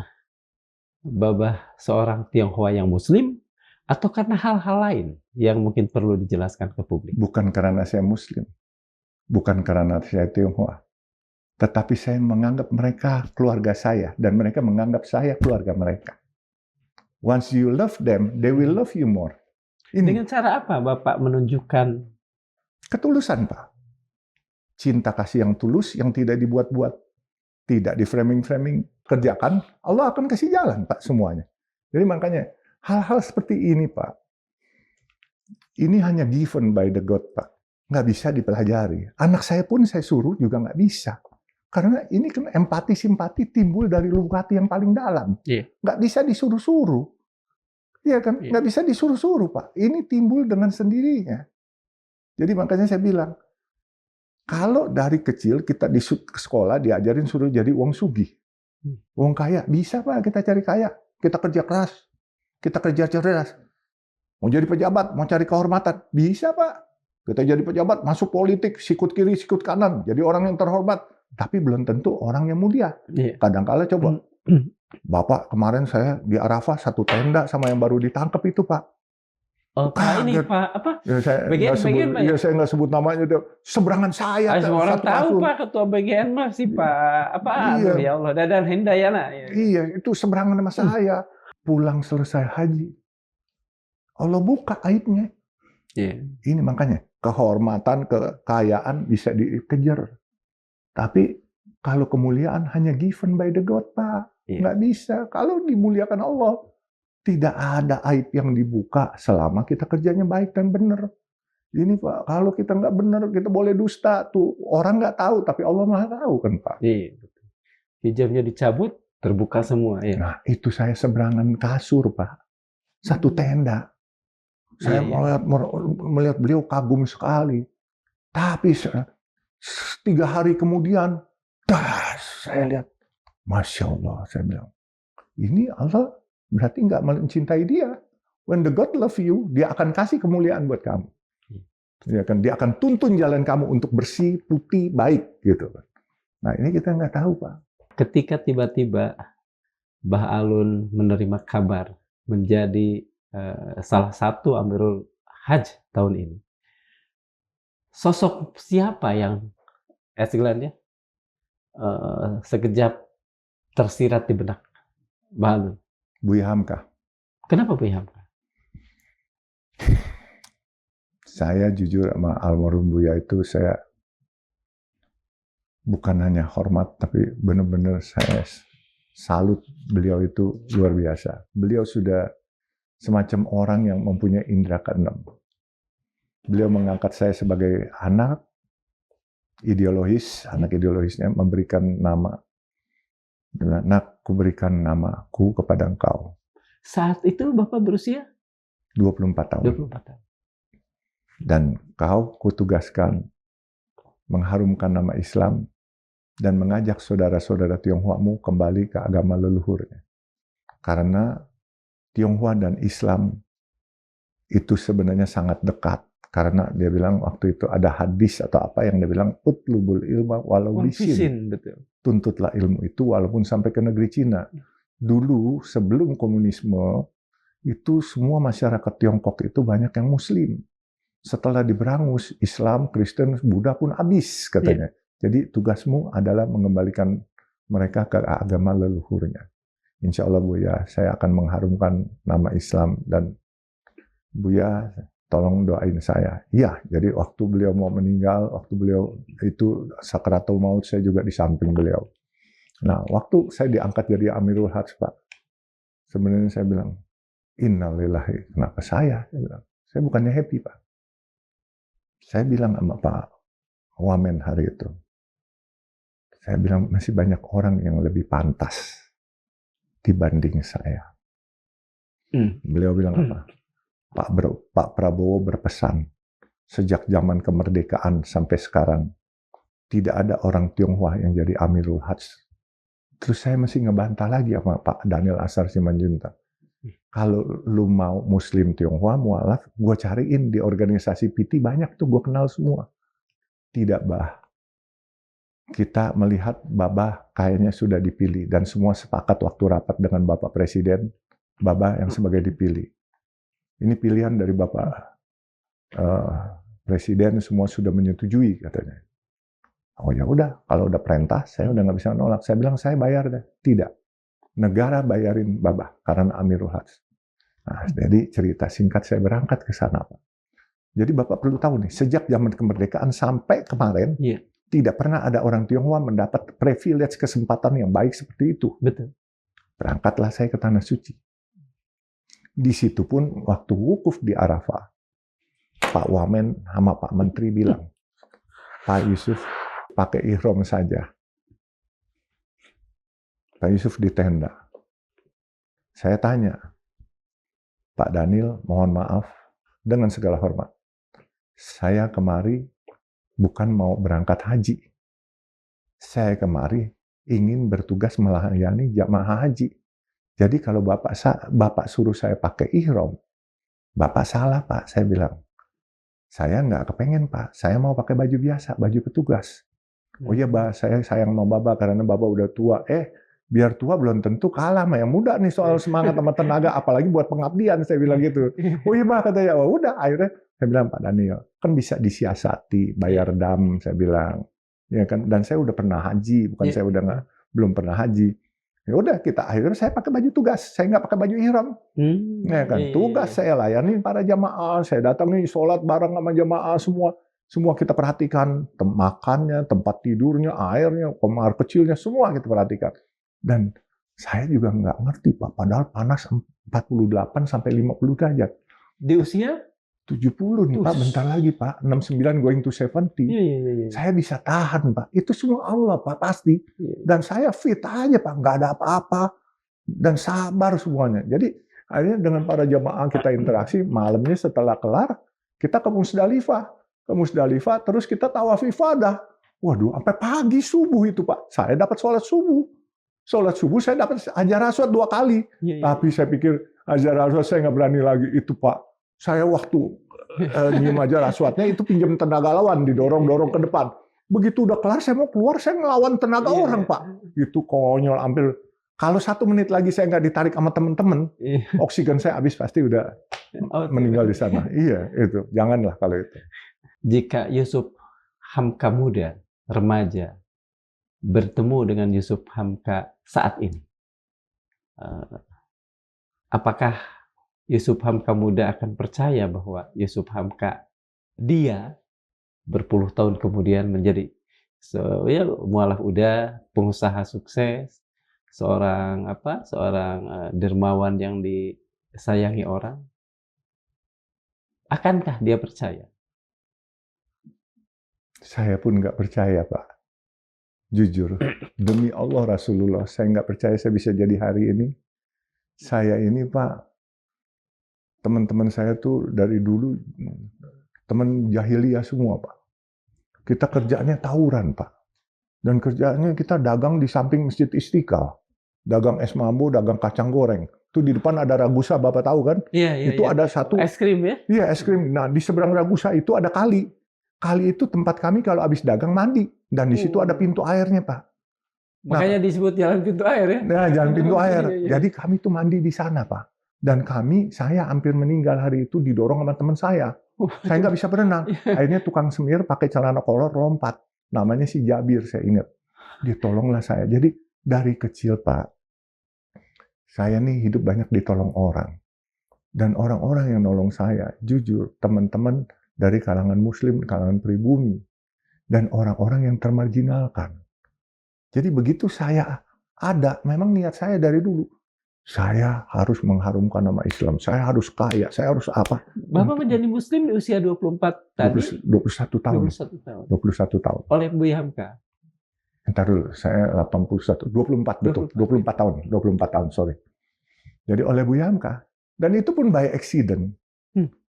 Baba seorang Tionghoa yang Muslim atau karena hal-hal lain yang mungkin perlu dijelaskan ke publik? Bukan karena saya Muslim, bukan karena saya Tionghoa, tetapi saya menganggap mereka keluarga saya dan mereka menganggap saya keluarga mereka. Once you love them, they will love you more. Ini. Dengan cara apa Bapak menunjukkan? Ketulusan, Pak. Cinta kasih yang tulus, yang tidak dibuat-buat. Tidak di framing-framing. Kerjakan, Allah akan kasih jalan, Pak, semuanya. Jadi makanya, hal-hal seperti ini, Pak, ini hanya given by the God, Pak. Nggak bisa dipelajari. Anak saya pun saya suruh juga nggak bisa. Karena ini kan empati, simpati timbul dari lubuk hati yang paling dalam. Nggak bisa disuruh-suruh. Iya kan? Nggak bisa disuruh-suruh, Pak. Ini timbul dengan sendirinya. Jadi makanya saya bilang, kalau dari kecil kita di sekolah diajarin suruh jadi wong sugih. Wong kaya, bisa Pak kita cari kaya. Kita kerja keras. Kita kerja cerdas. Mau jadi pejabat, mau cari kehormatan. Bisa Pak. Kita jadi pejabat, masuk politik, sikut kiri, sikut kanan. Jadi orang yang terhormat. Tapi belum tentu orang yang mulia. Kadang-kala coba. Bapak, kemarin saya di Arafah satu tenda sama yang baru ditangkap itu, Pak. Oh, Pak ini Pak apa? Ya, saya nggak sebut namanya. Seberangan saya. Semua orang tahu Pak, ketua bagian mah si Pak apa? Ya Allah, Dadan Hindayana. Iya, itu seberangan sama saya. Pulang selesai haji, Allah buka aibnya. Ini makanya kehormatan, kekayaan bisa dikejar. Tapi kalau kemuliaan hanya given by the God, Pak. Nggak bisa. Kalau dimuliakan Allah, tidak ada aib yang dibuka selama kita kerjanya baik dan benar. Ini Pak, kalau kita nggak benar, kita boleh dusta. Tuh orang nggak tahu, tapi Allah Maha tahu kan Pak. Hijabnya dicabut, terbuka semua. Nah itu saya seberangan kasur Pak. Satu tenda. Saya melihat beliau kagum sekali. Tapi 3 hari kemudian, saya lihat, Masya Allah, saya bilang, ini Allah berarti nggak mencintai dia. When the God love you, dia akan kasih kemuliaan buat kamu. Dia akan tuntun jalan kamu untuk bersih, putih, baik. Gitu. Nah ini kita nggak tahu Pak. Ketika tiba-tiba Bah Alun menerima kabar menjadi salah satu Amirul Hajj tahun ini, sosok siapa yang sekejap tersirat di benak Bah Alun? Buya Hamka. Kenapa Buya Hamka? Saya jujur sama almarhum Buya itu saya bukan hanya hormat, tapi benar-benar saya salut. Beliau itu luar biasa. Beliau sudah semacam orang yang mempunyai indera keenam. Beliau mengangkat saya sebagai anak ideologisnya memberikan nama. Nak, kuberikan namaku kepada engkau. Saat itu Bapak berusia 24 tahun. 24 tahun. Dan kau kutugaskan mengharumkan nama Islam dan mengajak saudara-saudara Tionghoamu kembali ke agama leluhurnya. Karena Tionghoa dan Islam itu sebenarnya sangat dekat. Karena dia bilang waktu itu ada hadis atau apa yang dia bilang, utlubul ilma walau bisin. Betul. Tuntutlah ilmu itu walaupun sampai ke negeri Cina. Dulu sebelum komunisme, itu semua masyarakat Tiongkok itu banyak yang Muslim. Setelah diberangus, Islam, Kristen, Buddha pun habis katanya. Jadi tugasmu adalah mengembalikan mereka ke agama leluhurnya. Insya Allah Buya, saya akan mengharumkan nama Islam dan Buya tolong doain saya. Iya, jadi waktu beliau mau meninggal, waktu beliau itu sakaratul maut, saya juga di samping beliau. Nah, waktu saya diangkat jadi Amirul Hajj, Pak, sebenarnya saya bilang, innalillahi, kenapa saya? Saya bilang, saya bukannya happy, Pak. Saya bilang sama Pak Wamen hari itu, saya bilang masih banyak orang yang lebih pantas dibanding saya. Beliau bilang apa? Pak Prabowo berpesan, sejak zaman kemerdekaan sampai sekarang, tidak ada orang Tionghoa yang jadi Amirul Hajj. Terus saya masih ngebantah lagi sama Pak Daniel Asar Simanjuntak. Kalau lu mau Muslim Tionghoa, mualaf, gue cariin di organisasi PT, banyak tuh gue kenal semua. Tidak, Bah. Kita melihat Babah kayaknya sudah dipilih, dan semua sepakat waktu rapat dengan Bapak Presiden, Babah yang sebagai dipilih. Ini pilihan dari Bapak Presiden, semua sudah menyetujui katanya. Oh ya udah, kalau udah perintah, saya udah nggak bisa nolak. Saya bilang saya bayar deh. Tidak, negara bayarin Babah karena Amirul Hajj. Nah, jadi cerita singkat saya berangkat ke sana, Pak. Jadi Bapak perlu tahu nih, sejak zaman kemerdekaan sampai kemarin, tidak pernah ada orang Tionghoa mendapat privilege kesempatan yang baik seperti itu. Betul. Berangkatlah saya ke Tanah Suci. Di situ pun waktu wukuf di Arafah, Pak Wamen sama Pak Menteri bilang, Pak Yusuf pakai ihram saja. Pak Yusuf di tenda. Saya tanya, Pak Daniel, mohon maaf, dengan segala hormat, saya kemari bukan mau berangkat haji. Saya kemari ingin bertugas melayani jamaah haji. Jadi kalau Bapak suruh saya pakai ihram, Bapak salah, Pak. Saya bilang, saya nggak kepengen, Pak. Saya mau pakai baju biasa, baju petugas. Oh iya, Pak, saya sayang sama Bapak karena Bapak udah tua. Biar tua belum tentu kalah sama yang muda nih soal semangat sama tenaga, apalagi buat pengabdian, saya bilang gitu. Oh iya, Pak, katanya. Oh udah, akhirnya saya bilang, Pak Daniel, kan bisa disiasati, bayar dam, saya bilang. Ya kan, dan saya udah pernah haji, bukan saya belum pernah haji. Ya udah, kita akhirnya saya pakai baju tugas, saya nggak pakai baju ihram. Ya kan, tugas saya layani para jamaah, saya datang nih sholat bareng sama jamaah semua kita perhatikan, makannya, tempat tidurnya, airnya, kamar kecilnya, semua kita perhatikan. Dan saya juga nggak ngerti, Pak, padahal panas 48 sampai 50 derajat. Di usia 70 nih, Pak, bentar lagi, Pak. 69 going to 70. Saya bisa tahan, Pak. Itu semua Allah, Pak, pasti. Dan saya fit aja, Pak. Nggak ada apa-apa. Dan sabar semuanya. Jadi, akhirnya dengan para jamaah kita interaksi, malamnya setelah kelar, kita ke Musdalifah. Terus kita tawaf ifadah. Waduh, sampai pagi subuh itu, Pak. Saya dapat sholat subuh. Sholat subuh saya dapat hajar aswad 2 kali. Tapi saya pikir hajar aswad saya nggak berani lagi. Itu, Pak. Saya waktu nyium hajar aswadnya itu pinjam tenaga lawan, didorong-dorong ke depan. Begitu udah kelar, saya mau keluar, saya ngelawan tenaga orang, Pak. Itu konyol, hampir. Kalau 1 menit lagi saya nggak ditarik sama teman-teman, oksigen saya habis, pasti udah meninggal di sana. Iya, itu. Janganlah kalau itu. Jika Yusuf Hamka muda, remaja, bertemu dengan Yusuf Hamka saat ini, apakah Yusuf Hamka muda akan percaya bahwa Yusuf Hamka dia berpuluh tahun kemudian menjadi mualaf uda, pengusaha sukses, seorang dermawan yang disayangi orang? Akankah dia percaya? Saya pun nggak percaya, Pak. Jujur, demi Allah Rasulullah, saya nggak percaya saya bisa jadi hari ini. Saya ini Pak, teman-teman saya tuh dari dulu teman jahiliyah semua Pak. Kita kerjanya tawuran Pak. Dan kerjanya kita dagang di samping Masjid Istiqlal. Dagang es mambo, dagang kacang goreng. Itu di depan ada Ragusa, Bapak tahu kan? Iya. Itu ada satu es krim ya? Iya, es krim. Nah, di seberang Ragusa itu ada kali. Kali itu tempat kami kalau habis dagang mandi. Dan di situ ada pintu airnya, Pak. Makanya disebut jalan pintu air ya? Nah, jalan pintu air. Iya. Jadi kami tuh mandi di sana, Pak. Dan saya hampir meninggal hari itu didorong sama teman saya. Saya nggak bisa berenang. Akhirnya tukang semir pakai celana kolor lompat. Namanya si Jabir, saya ingat. Dia tolonglah saya. Jadi dari kecil, Pak, saya nih hidup banyak ditolong orang. Dan orang-orang yang nolong saya, jujur, teman-teman dari kalangan muslim, kalangan pribumi, dan orang-orang yang termarginalkan. Jadi begitu saya ada, memang niat saya dari dulu, saya harus mengharumkan nama Islam, saya harus kaya, saya harus apa. Bapak menjadi muslim di usia 24 tadi? 21 tahun. 21 tahun. 21 tahun. Oleh Buya Hamka? Entar dulu, saya 81, 24 betul, 24 tahun, 24 tahun, sorry. Jadi oleh Buya Hamka. Dan itu pun by accident.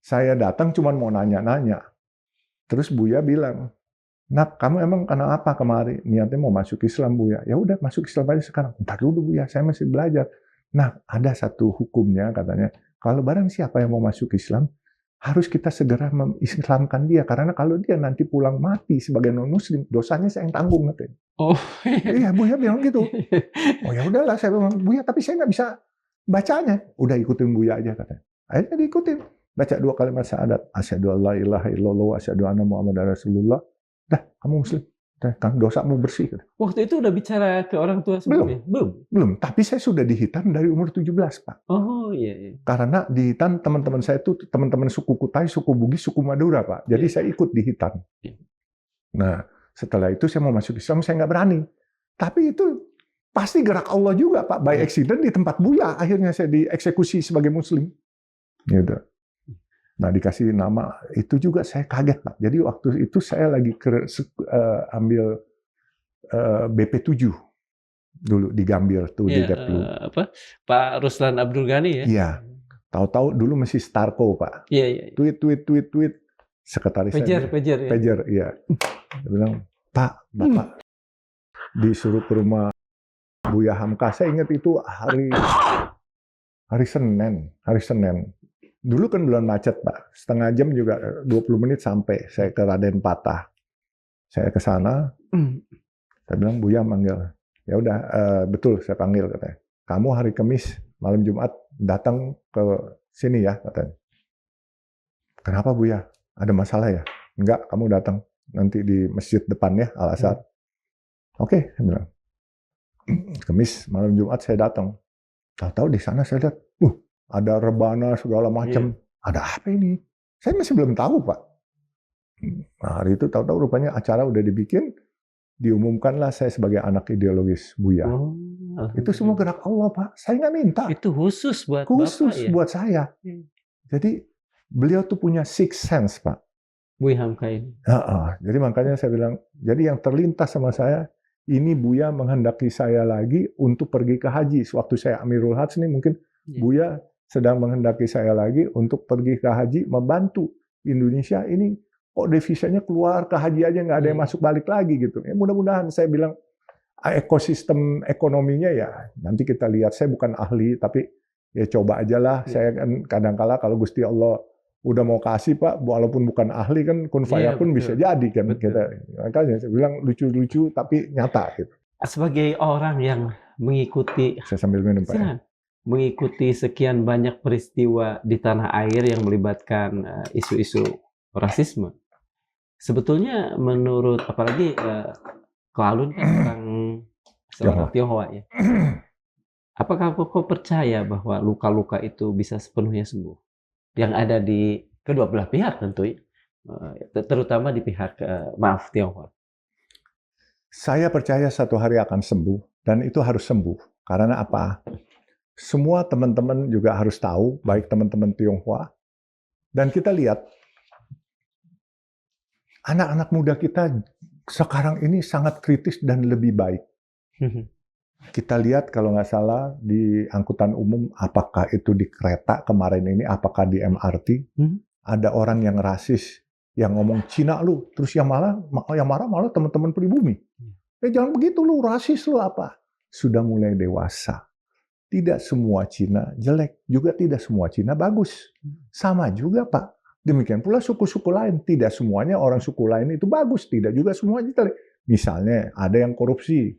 Saya datang cuma mau nanya-nanya. Terus Buya bilang, "Nak, kamu emang kenapa kemari? Niatnya mau masuk Islam, Buya." Ya udah, masuk Islam aja sekarang. "Entar dulu, Buya, saya masih belajar." Nah, ada satu hukumnya katanya, kalau barang siapa yang mau masuk Islam, harus kita segera mengislamkan dia. Karena kalau dia nanti pulang mati sebagai non-muslim, dosanya saya yang tanggung. Katanya. Oh, iya, Buya bilang gitu. Oh ya udahlah, saya bilang, "Buya, tapi saya nggak bisa bacanya." Udah ikutin Buya aja katanya. Akhirnya diikutin. Baca 2 kalimat syahadat. Asyhadu an la ilaha illallah wa asyhadu anna Muhammadar Rasulullah. Dah, kamu muslim. Kan dosamu bersih. Waktu itu udah bicara ke orang tua sebelumnya? Belum. Tapi saya sudah di Hitan dari umur 17, Pak. Oh iya. Karena di Hitan teman-teman saya itu teman-teman suku Kutai, suku Bugis, suku Madura, Pak. Jadi saya ikut di Hitan. Nah, setelah itu saya mau masuk Islam, saya nggak berani. Tapi itu pasti gerak Allah juga, Pak. By accident di tempat Buya, akhirnya saya dieksekusi sebagai muslim. Gitu. Nah, dikasih nama, itu juga saya kaget, Pak. Jadi waktu itu saya lagi ambil BP7 dulu di Gambir tuh di Deplu. Pak Ruslan Abdul Ghani ya? Iya. Tahu-tahu dulu masih Starco, Pak. Iya. Tweet. Sekretaris saya. Pager, iya. Dia bilang, "Pak, Bapak disuruh ke rumah Buya Hamka." Saya ingat itu hari Senin. Dulu kan bulan macet, Pak. Setengah jam juga 20 menit sampai. Saya ke Raden Patah. Saya ke sana. Saya bilang, "Buya manggil." Ya udah, betul saya panggil katanya. "Kamu hari Kamis, malam Jumat datang ke sini ya," katanya. "Kenapa, Buya? Ada masalah ya?" "Enggak, kamu datang nanti di masjid depan ya, Al-Azhar." "Oke," saya bilang. Kamis, malam Jumat saya datang. Tahu-tahu di sana saya lihat, ada rebana segala macam. Ada apa ini? Saya masih belum tahu, Pak. Nah, hari itu tahu-tahu rupanya acara udah dibikin, diumumkanlah saya sebagai anak ideologis Buya. Itu semua gerak Allah, Pak. Saya nggak minta. Itu khusus buat Bapak, buat saya. Jadi beliau tuh punya sixth sense, Pak. Buya Hamka ini. Jadi makanya saya bilang, jadi yang terlintas sama saya, ini Buya menghendaki saya lagi untuk pergi ke haji. Sewaktu saya Amirul Hajj nih mungkin Buya sedang menghendaki saya lagi untuk pergi ke haji, membantu Indonesia ini kok devisanya keluar ke haji aja nggak ada yang masuk balik lagi gitu. Ya, mudah-mudahan saya bilang ekosistem ekonominya ya nanti kita lihat. Saya bukan ahli tapi ya coba aja lah. Saya kan kadang-kala kalau Gusti Allah udah mau kasih, Pak, walaupun bukan ahli kan kun fayakun bisa jadi kan. Makanya saya bilang lucu-lucu tapi nyata gitu. Sebagai orang yang mengikuti, saya sambil minum, Pak. Mengikuti sekian banyak peristiwa di tanah air yang melibatkan isu-isu rasisme. Sebetulnya menurut, apalagi Klalun kan seorang Tionghoa ya. Apakah kau percaya bahwa luka-luka itu bisa sepenuhnya sembuh? Yang ada di kedua belah pihak tentu ya. Terutama di pihak Tionghoa. Saya percaya satu hari akan sembuh dan itu harus sembuh. Karena apa? Semua teman-teman juga harus tahu, baik teman-teman Tionghoa, dan kita lihat anak-anak muda kita sekarang ini sangat kritis dan lebih baik. Kita lihat kalau nggak salah di angkutan umum, apakah itu di kereta kemarin ini, apakah di MRT, ada orang yang rasis, yang ngomong Cina lu, terus yang marah malah teman-teman pribumi. Jangan begitu lu, rasis lu apa? Sudah mulai dewasa. Tidak semua Cina jelek, juga tidak semua Cina bagus. Sama juga Pak. Demikian pula suku-suku lain. Tidak semuanya orang suku lain itu bagus, tidak juga semuanya jelek. Misalnya ada yang korupsi.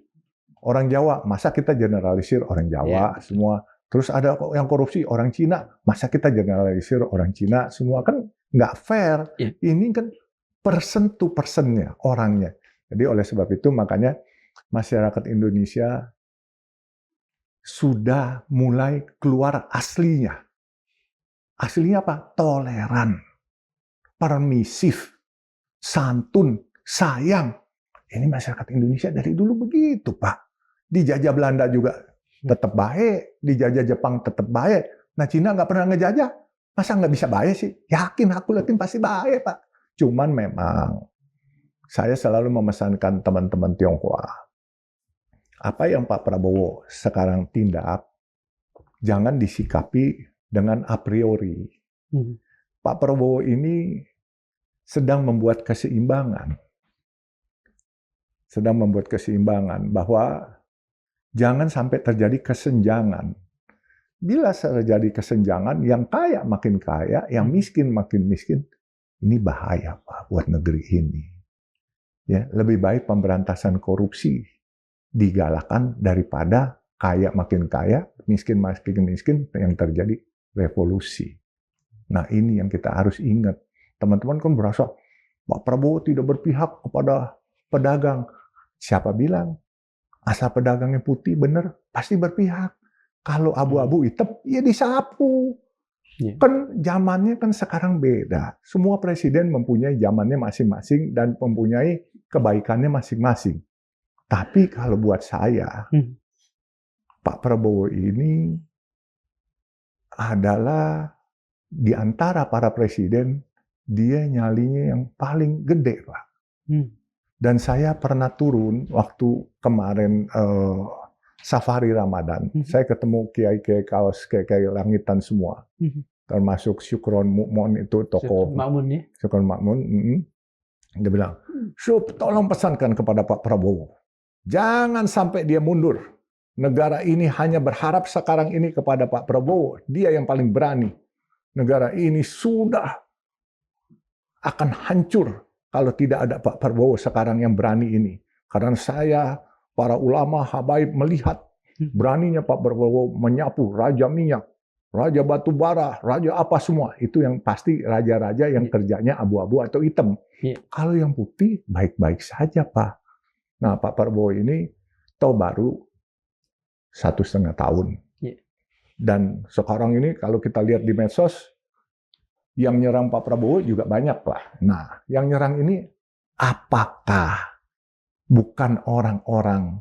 Orang Jawa, masa kita generalisir orang Jawa semua. Terus ada yang korupsi orang Cina, masa kita generalisir orang Cina semua, kan nggak fair. Ini kan person to personnya, orangnya. Jadi oleh sebab itu makanya masyarakat Indonesia sudah mulai keluar aslinya. Aslinya apa? Toleran, permisif, santun, sayang. Ini masyarakat Indonesia dari dulu begitu, Pak. Dijajah Belanda juga tetap baik, dijajah Jepang tetap baik. Nah, Cina nggak pernah ngejajah. Masa nggak bisa baik sih? Yakin, aku yakin pasti baik, Pak. Cuman memang saya selalu memesankan teman-teman Tionghoa, apa yang Pak Prabowo sekarang tindak, jangan disikapi dengan a priori. Pak Prabowo ini sedang membuat keseimbangan. Bahwa jangan sampai terjadi kesenjangan. Bila terjadi kesenjangan, yang kaya makin kaya, yang miskin makin miskin, ini bahaya Pak buat negeri ini. Ya, lebih baik pemberantasan korupsi digalakan daripada kaya makin kaya, miskin makin miskin, yang terjadi revolusi. Nah, ini yang kita harus ingat. Teman-teman kan berasa Pak Prabowo tidak berpihak kepada pedagang. Siapa bilang? Asal pedagangnya putih bener, pasti berpihak. Kalau abu-abu hitam, ya disapu. Kan zamannya kan sekarang beda. Semua presiden mempunyai zamannya masing-masing dan mempunyai kebaikannya masing-masing. Tapi kalau buat saya, Pak Prabowo ini adalah di antara para presiden, dia nyalinya yang paling gede, Pak. Dan saya pernah turun waktu kemarin safari Ramadan. Saya ketemu kiai-kiai kaos, kiai-kiai langitan semua. Termasuk Syukron Mu'mun itu tokoh. Syukron Ma'mun. Dia bilang, tolong pesankan kepada Pak Prabowo. Jangan sampai dia mundur. Negara ini hanya berharap sekarang ini kepada Pak Prabowo. Dia yang paling berani. Negara ini sudah akan hancur kalau tidak ada Pak Prabowo sekarang yang berani ini. Karena saya, para ulama, habaib melihat beraninya Pak Prabowo menyapu Raja Minyak, Raja Batu Bara, Raja apa semua. Itu yang pasti raja-raja yang kerjanya abu-abu atau hitam. Kalau yang putih, baik-baik saja Pak. Nah, Pak Prabowo ini tahu baru 1,5 tahun. Dan sekarang ini kalau kita lihat di medsos, yang nyerang Pak Prabowo juga banyak Pak. Nah, yang nyerang ini apakah bukan orang-orang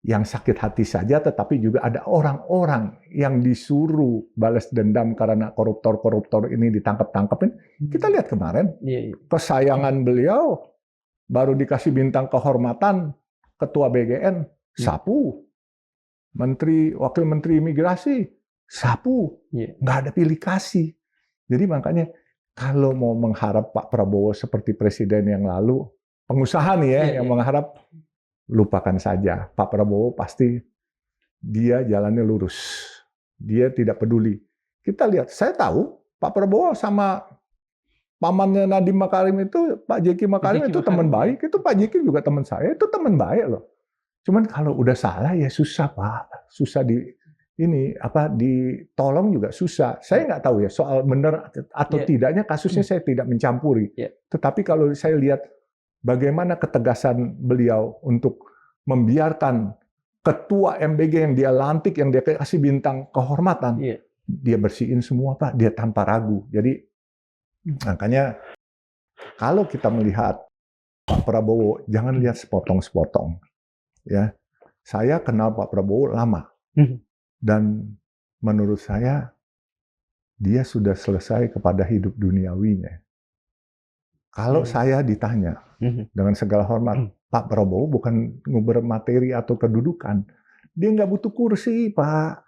yang sakit hati saja, tetapi juga ada orang-orang yang disuruh balas dendam karena koruptor-koruptor ini ditangkap-tangkapin. Kita lihat kemarin, kesayangan beliau, baru dikasih bintang kehormatan, Ketua BGN, sapu. Wakil Menteri Imigrasi, sapu. Nggak ada pilih kasih. Jadi makanya, kalau mau mengharap Pak Prabowo seperti presiden yang lalu, pengusaha nih ya, yang mengharap, lupakan saja. Pak Prabowo pasti dia jalannya lurus. Dia tidak peduli. Kita lihat, saya tahu Pak Prabowo sama pamannya Nadiem Makarim itu, Pak Jeki Makarim itu teman baik. Itu Pak Jeki juga teman saya, itu teman baik loh. Cuman kalau udah salah ya susah Pak. Susah ditolong juga susah. Saya nggak tahu ya soal benar atau tidaknya kasusnya saya tidak mencampuri. Tetapi kalau saya lihat bagaimana ketegasan beliau untuk membiarkan ketua MBG yang dia lantik, yang dia kasih bintang kehormatan, dia bersihin semua Pak, dia tanpa ragu. Jadi makanya kalau kita melihat Pak Prabowo, jangan lihat sepotong-sepotong. Ya, saya kenal Pak Prabowo lama, dan menurut saya dia sudah selesai kepada hidup duniawinya. Kalau saya ditanya dengan segala hormat, Pak Prabowo bukan nguber materi atau kedudukan. Dia nggak butuh kursi, Pak.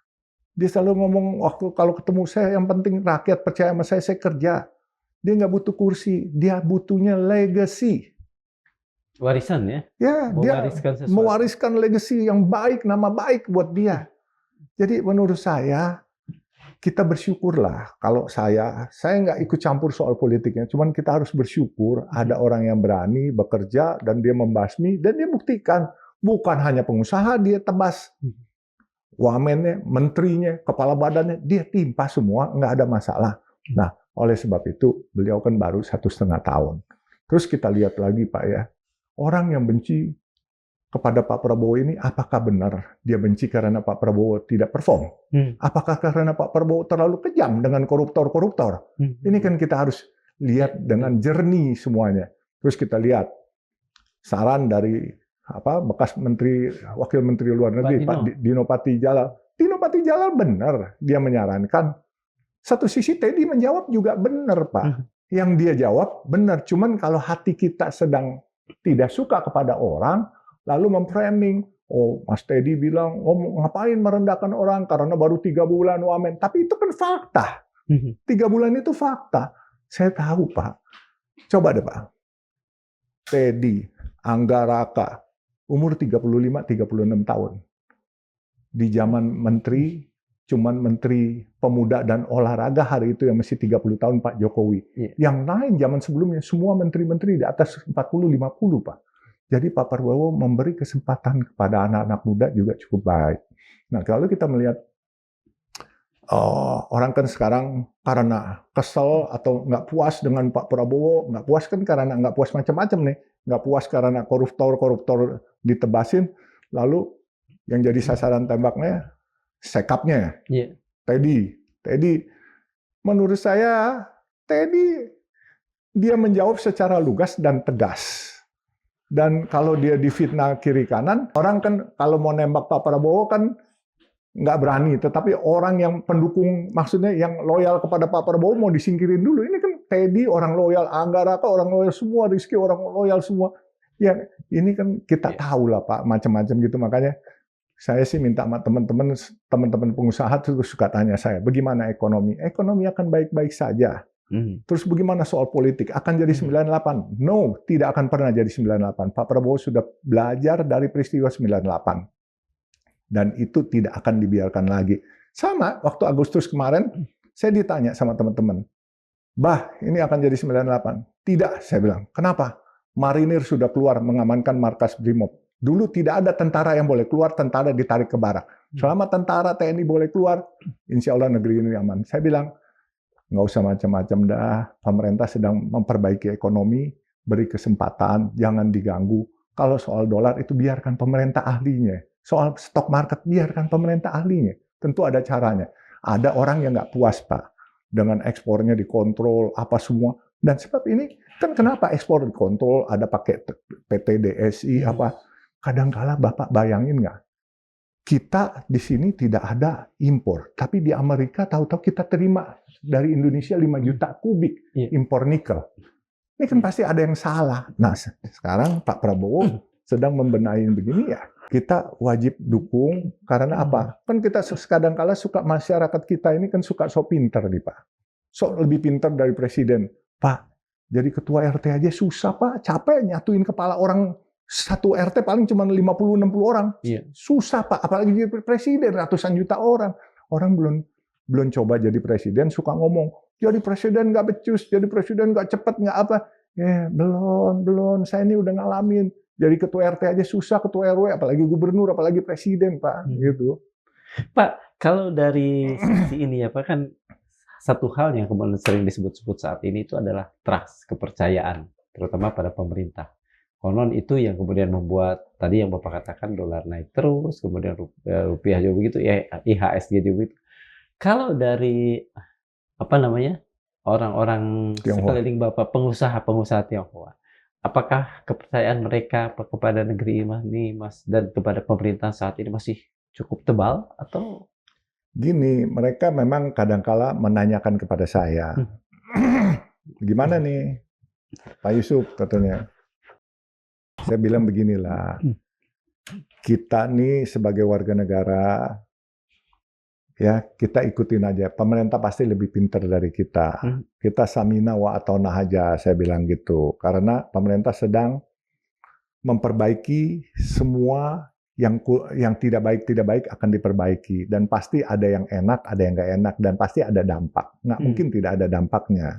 Dia selalu ngomong, waktu kalau ketemu saya, yang penting rakyat percaya sama saya kerja. Dia nggak butuh kursi, dia butuhnya legacy. Warisan ya? Ya, dia Mewariskan sesuatu. mewariskan legacy yang baik, nama baik buat dia. Jadi menurut saya, kita bersyukurlah. Kalau saya nggak ikut campur soal politiknya, cuman kita harus bersyukur ada orang yang berani bekerja dan dia membasmi, dan dia buktikan. Bukan hanya pengusaha, dia tebas. Wamennya, menterinya, kepala badannya, dia timpa semua, nggak ada masalah. Nah, oleh sebab itu, beliau kan baru 1,5 tahun. Terus kita lihat lagi, Pak ya, orang yang benci kepada Pak Prabowo ini, apakah benar dia benci karena Pak Prabowo tidak perform? Apakah karena Pak Prabowo terlalu kejam dengan koruptor-koruptor? Ini kan kita harus lihat dengan jernih semuanya. Terus kita lihat saran dari bekas menteri, wakil menteri luar negeri, Pak Dino Patijalal. Dino Patijalal benar, dia menyarankan. Satu sisi Teddy menjawab juga benar, Pak. Yang dia jawab benar, cuman kalau hati kita sedang tidak suka kepada orang, lalu memframing, oh Mas Teddy bilang, oh ngapain merendahkan orang karena baru 3 bulan wamen. Tapi itu kan fakta. 3 bulan itu fakta. Saya tahu, Pak. Coba deh, Pak. Teddy, Anggaraka, umur 35-36 tahun. Di zaman menteri, cuman menteri pemuda dan olahraga hari itu yang masih 30 tahun Pak Jokowi. Yang lain zaman sebelumnya, semua menteri-menteri di atas 40-50, Pak. Jadi Pak Prabowo memberi kesempatan kepada anak-anak muda juga cukup baik. Nah, kalau kita melihat orang kan sekarang karena kesel atau nggak puas dengan Pak Prabowo, nggak puas kan karena nggak puas macam-macam nih. Nggak puas karena koruptor ditebasin, lalu yang jadi sasaran tembaknya sekapnya. Teddy, menurut saya Teddy dia menjawab secara lugas dan tegas. Dan kalau dia difitnah kiri kanan, orang kan kalau mau nembak Pak Prabowo kan nggak berani. Tetapi orang yang pendukung, maksudnya yang loyal kepada Pak Prabowo mau disingkirin dulu. Ini kan Teddy orang loyal, Anggaraka orang loyal semua, Rizky orang loyal semua. Ya ini kan kita tahu lah Pak, macam-macam gitu. Makanya saya sih minta sama teman-teman pengusaha terus suka tanya saya, bagaimana ekonomi? Ekonomi akan baik-baik saja. Terus bagaimana soal politik? Akan jadi 98? No, tidak akan pernah jadi 98. Pak Prabowo sudah belajar dari peristiwa 98. Dan itu tidak akan dibiarkan lagi. Sama, waktu Agustus kemarin, saya ditanya sama teman-teman, Bah, ini akan jadi 98. Tidak, saya bilang. Kenapa? Marinir sudah keluar mengamankan markas Brimob. Dulu tidak ada tentara yang boleh keluar, tentara ditarik ke barak. Selama tentara TNI boleh keluar, insya Allah negeri ini aman. Saya bilang, nggak usah macam-macam dah. Pemerintah sedang memperbaiki ekonomi, beri kesempatan, jangan diganggu. Kalau soal dolar itu biarkan pemerintah ahlinya. Soal stok market, biarkan pemerintah ahlinya. Tentu ada caranya. Ada orang yang nggak puas, Pak. Dengan ekspornya dikontrol, apa semua. Dan sebab ini, kan kenapa ekspor dikontrol, ada pakai PT DSI, apa. Kadangkala Bapak bayangin nggak? Kita di sini tidak ada impor. Tapi di Amerika tahu-tahu kita terima dari Indonesia 5 juta kubik impor nikel. Ini kan pasti ada yang salah. Nah, sekarang Pak Prabowo sedang membenahi begini ya. Kita wajib dukung karena apa? Kan kita kadang-kala suka masyarakat kita ini kan suka sok pinter nih Pak. Sok lebih pinter dari presiden. Pak, jadi ketua RT aja susah Pak, capek nyatuin kepala orang satu RT paling cuma 50-60 orang. Susah Pak, apalagi jadi presiden ratusan juta orang. Orang belum coba jadi presiden suka ngomong, jadi presiden nggak becus, jadi presiden nggak cepet, nggak apa. Belum. Saya ini udah ngalamin. Jadi ketua RT aja susah, ketua RW, apalagi gubernur, apalagi presiden, Pak. Gitu. Pak, kalau dari sisi ini ya, Pak, kan satu hal yang kemudian sering disebut-sebut saat ini itu adalah trust, kepercayaan, terutama pada pemerintah. Konon itu yang kemudian membuat, tadi yang Bapak katakan dolar naik terus, kemudian rupiah juga begitu, IHSG juga begitu. Kalau dari, orang-orang sekeliling Bapak, pengusaha Tionghoa, apakah kepercayaan mereka kepada negeri ini, Mas, dan kepada pemerintah saat ini masih cukup tebal atau? Gini, mereka memang kadangkala menanyakan kepada saya, gimana nih Pak Yusuf katanya, saya bilang beginilah, kita nih sebagai warga negara, ya kita ikutin aja. Pemerintah pasti lebih pintar dari kita. Kita samina wa atona aja, saya bilang gitu. Karena pemerintah sedang memperbaiki semua yang tidak baik akan diperbaiki, dan pasti ada yang enak, ada yang nggak enak, dan pasti ada dampak. Nggak mungkin tidak ada dampaknya.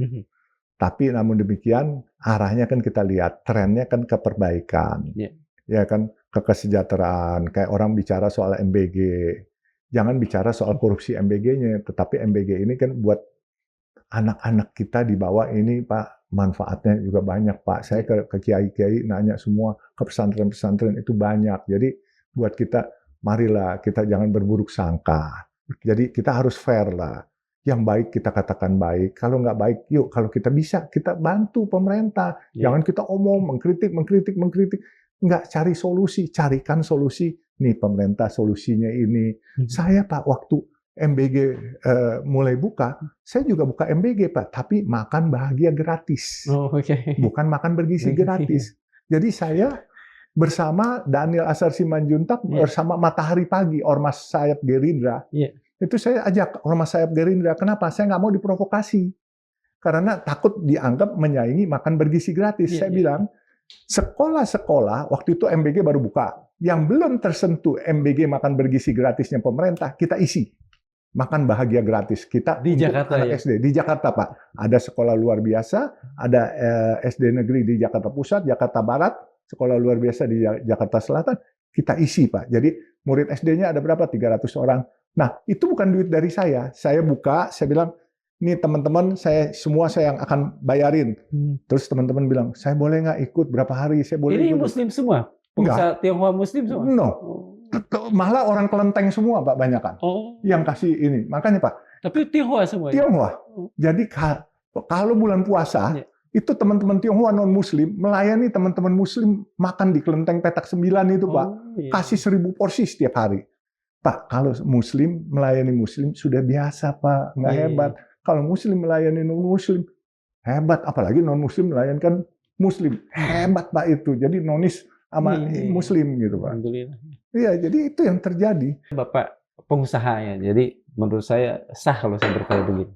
Tapi namun demikian arahnya kan kita lihat trennya kan ke perbaikan, ya kan, ke kesejahteraan. Kayak orang bicara soal MBG, jangan bicara soal korupsi MBG-nya, tetapi MBG ini kan buat anak-anak kita di bawah ini, Pak, manfaatnya juga banyak, Pak. Saya ke kiai-kiai nanya semua, ke pesantren-pesantren itu banyak. Jadi buat kita, marilah kita jangan berburuk sangka. Jadi kita harus fair lah. Yang baik kita katakan baik. Kalau nggak baik, yuk kalau kita bisa, kita bantu pemerintah. Jangan kita omong, mengkritik. Nggak cari solusi, carikan solusi. Nih pemerintah solusinya ini. Saya, Pak, waktu MBG mulai buka, saya juga buka MBG, Pak, tapi makan bahagia gratis. Bukan makan bergizi gratis. Jadi saya bersama Daniel Asar Simanjuntak, bersama Matahari Pagi, Ormas Sayap Gerindra, itu saya ajak Ormas Sayap Gerindra. Kenapa? Saya nggak mau diprovokasi. Karena takut dianggap menyaingi makan bergizi gratis. Saya bilang, sekolah-sekolah, waktu itu MBG baru buka, yang belum tersentuh MBG makan bergizi gratisnya pemerintah, kita isi. Makan bahagia gratis. Kita di Jakarta, anak SD. Di Jakarta, Pak. Ada sekolah luar biasa, ada SD negeri di Jakarta Pusat, Jakarta Barat, sekolah luar biasa di Jakarta Selatan, kita isi, Pak. Jadi murid SD-nya ada berapa? 300 orang. Nah, itu bukan duit dari saya. Saya buka, saya bilang, ini teman-teman, saya yang akan bayarin. Terus teman-teman bilang, saya boleh nggak ikut berapa hari? Saya boleh ini ikut. Muslim semua? Pengusaha Tionghoa Muslim semua? No. Malah orang Kelenteng semua, Pak, banyak kan. Yang kasih ini. Makanya, Pak. Tapi Tionghoa semua? Tionghoa. Jadi kalau bulan puasa, itu teman-teman Tionghoa non-Muslim melayani teman-teman Muslim makan di Kelenteng Petak 9 itu, Pak. Kasih 1000 porsi setiap hari. Pak, kalau Muslim melayani Muslim sudah biasa, Pak. Nggak hebat. Kalau Muslim melayani non-Muslim, hebat. Apalagi non-Muslim melayankan Muslim. Hebat, Pak, itu. Jadi nonis sama Muslim gitu, Pak. Iya, jadi itu yang terjadi. Bapak pengusaha ya, jadi menurut saya sah kalau saya bertanya begini.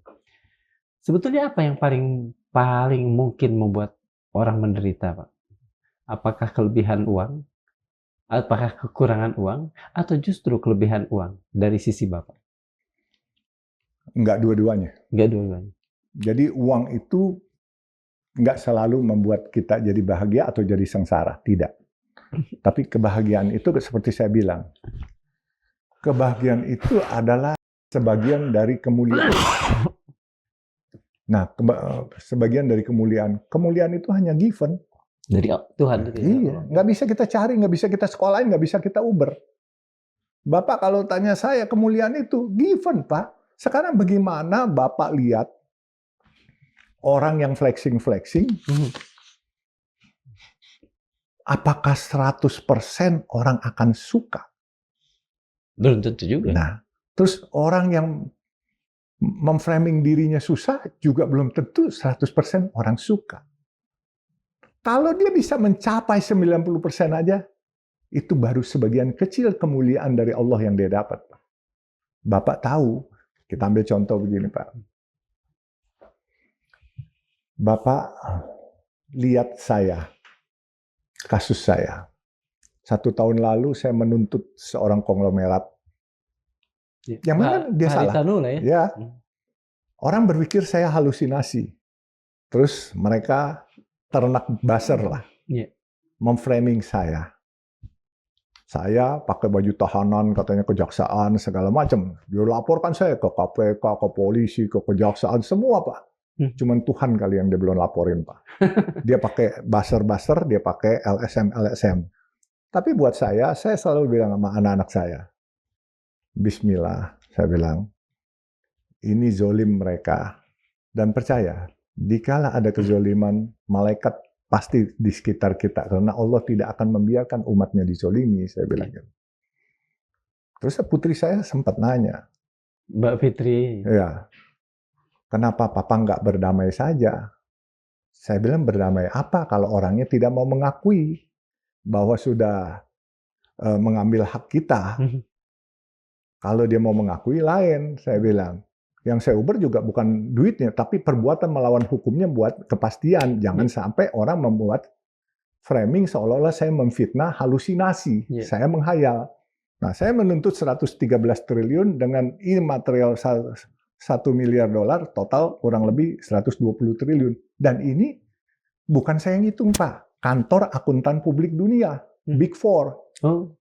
Sebetulnya apa yang paling mungkin membuat orang menderita, Pak? Apakah kelebihan uang? Apakah kekurangan uang? Atau justru kelebihan uang dari sisi Bapak? Enggak dua-duanya. Enggak dua-duanya. Jadi uang itu enggak selalu membuat kita jadi bahagia atau jadi sengsara. Tidak. Tapi kebahagiaan itu seperti saya bilang. Kebahagiaan itu adalah sebagian dari kemuliaan. Nah, sebagian dari kemuliaan. Kemuliaan itu hanya given. Dari Tuhan. Iya, nggak bisa kita cari, nggak bisa kita sekolahin, nggak bisa kita uber. Bapak kalau tanya saya, kemuliaan itu given, Pak. Sekarang bagaimana Bapak lihat orang yang flexing-flexing, apakah 100% orang akan suka? Belum tentu juga. Nah, terus orang yang memframing dirinya susah juga belum tentu 100% orang suka. Kalau dia bisa mencapai 90% aja, itu baru sebagian kecil kemuliaan dari Allah yang dia dapat. Bapak tahu, kita ambil contoh begini, Pak. Bapak lihat saya, kasus saya. 1 tahun lalu saya menuntut seorang konglomerat. Yang mana dia salah. Ya. Orang berpikir saya halusinasi. Terus mereka ternak buzzer lah. Memframing saya. Saya pakai baju tahanan, katanya kejaksaan, segala macam. Dia laporkan saya ke KPK, ke polisi, ke kejaksaan, semua, Pak. Cuman Tuhan kali yang dia belum laporin, Pak. Dia pakai buzzer-buzzer, dia pakai LSM. Tapi buat saya selalu bilang sama anak-anak saya, Bismillah, saya bilang, ini zolim mereka. Dan percaya, dikala ada kezoliman, malaikat pasti di sekitar kita. Karena Allah tidak akan membiarkan umatnya dizolimi, saya bilang. Terus putri saya sempat nanya. Mbak Fitri. Ya, kenapa Papa nggak berdamai saja? Saya bilang berdamai apa kalau orangnya tidak mau mengakui bahwa sudah mengambil hak kita. Kalau dia mau mengakui lain, saya bilang. Yang saya uber juga bukan duitnya, tapi perbuatan melawan hukumnya buat kepastian. Jangan sampai orang membuat framing seolah-olah saya memfitnah, halusinasi. Saya menghayal. Nah, saya menuntut 113 triliun dengan imaterial 1 miliar dolar, total kurang lebih 120 triliun. Dan ini bukan saya yang hitung, Pak. Kantor Akuntan Publik Dunia, Big Four.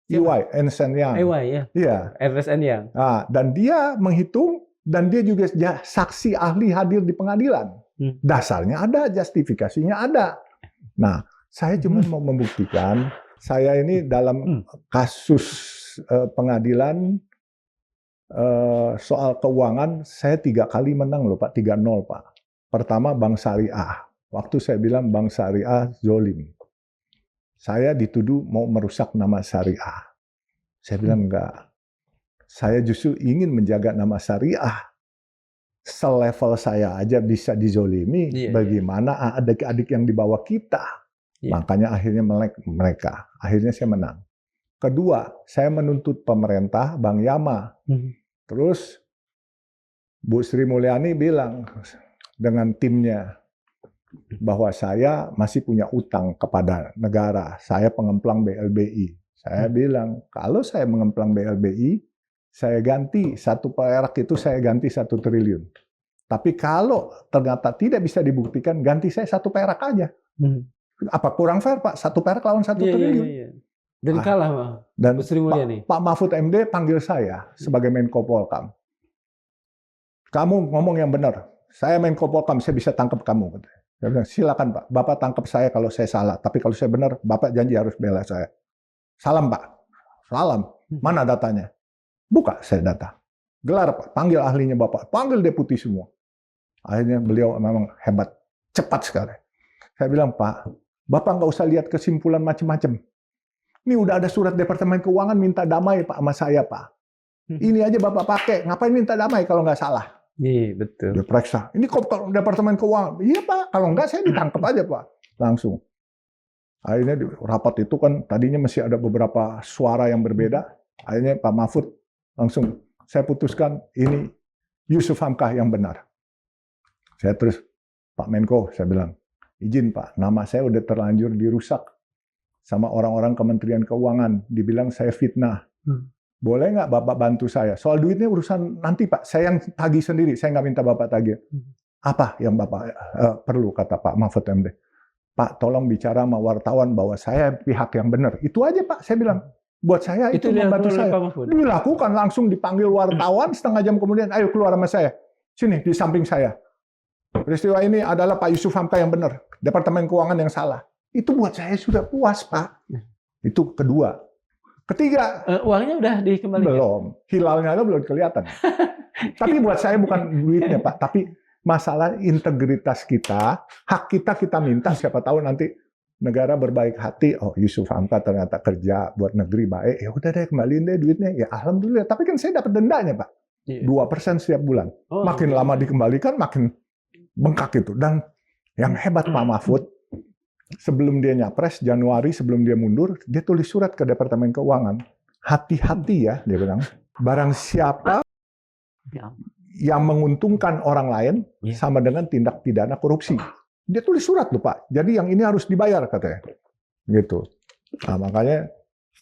EY, Ernst & Young. EY, ya. Iya. Ernst & Young. Nah, dan dia menghitung, dan dia juga saksi ahli hadir di pengadilan. Dasarnya ada, justifikasinya ada. Nah, saya cuma mau membuktikan, saya ini dalam kasus pengadilan soal keuangan, saya 3 kali menang loh Pak, 3-0 Pak. Pertama Bank Syariah. Waktu saya bilang Bank Syariah zolim. Saya dituduh mau merusak nama Syariah. Saya bilang enggak. Saya justru ingin menjaga nama Syariah. Selevel saya aja bisa dizolimi, bagaimana adik-adik yang di bawah kita. Makanya akhirnya melek mereka. Akhirnya saya menang. Kedua, saya menuntut pemerintah, Bank Yama. Terus Bu Sri Mulyani bilang dengan timnya bahwa saya masih punya utang kepada negara. Saya pengemplang BLBI. Saya bilang, kalau saya mengemplang BLBI, saya ganti 1 perak itu saya ganti 1 triliun. Tapi kalau ternyata tidak bisa dibuktikan, ganti saya 1 perak aja. Apa kurang fair Pak? 1 perak lawan 1 triliun. Dan kalah Pak. Dan Sri Mulyani. Pak Mahfud MD panggil saya sebagai Menko Polkam. Kamu ngomong yang benar. Saya Menko Polkam, saya bisa tangkap kamu. Saya bilang, silakan Pak, Bapak tangkap saya kalau saya salah. Tapi kalau saya benar, Bapak janji harus bela saya. Salam Pak. Salam. Mana datanya? Buka saya data. Gelar Pak, panggil ahlinya Bapak, panggil deputi semua. Akhirnya beliau memang hebat, cepat sekali. Saya bilang, Pak, Bapak nggak usah lihat kesimpulan macam-macam. Ini udah ada surat Departemen Keuangan minta damai Pak sama saya Pak. Ini aja Bapak pakai, ngapain minta damai kalau nggak salah? Iya, betul. Dia periksa. Ini kok Departemen Keuangan? Iya Pak, kalau nggak saya ditangkap aja Pak. Langsung. Akhirnya di rapat itu kan tadinya masih ada beberapa suara yang berbeda. Akhirnya Pak Mahfud langsung, saya putuskan ini Yusuf Hamka yang benar. Saya terus, Pak Menko, saya bilang, izin Pak, nama saya udah terlanjur dirusak sama orang-orang Kementerian Keuangan. Dibilang saya fitnah. Boleh nggak Bapak bantu saya? Soal duitnya urusan nanti Pak, saya yang tagih sendiri, saya nggak minta Bapak tagih. Apa yang Bapak perlu, kata Pak Mahfud MD? Pak, tolong bicara sama wartawan bahwa saya pihak yang benar. Itu aja Pak, saya bilang. Buat saya itu membantu saya. Dilakukan, langsung dipanggil wartawan, setengah jam kemudian, ayo keluar sama saya. Sini, di samping saya. Peristiwa ini adalah Pak Yusuf Hamka yang benar. Departemen Keuangan yang salah. Itu buat saya sudah puas Pak. Itu kedua. Ketiga, uangnya udah dikembalikan? Belum. Hilalnya belum kelihatan. Tapi buat saya bukan duitnya, Pak. Tapi masalah integritas kita, hak kita minta. Siapa tahu nanti negara berbaik hati. Oh, Yusuf Hamka ternyata kerja buat negeri baik. Ya udah deh, kembaliin deh duitnya. Ya alhamdulillah. Tapi kan saya dapat dendanya, Pak. 2% setiap bulan. Makin lama dikembalikan, makin bengkak itu. Dan yang hebat Pak Mahfud, sebelum dia nyapres, Januari sebelum dia mundur, dia tulis surat ke Departemen Keuangan. Hati-hati ya, dia bilang. Barang siapa yang menguntungkan orang lain sama dengan tindak pidana korupsi. Dia tulis surat loh Pak. Jadi yang ini harus dibayar katanya. Gitu. Nah, makanya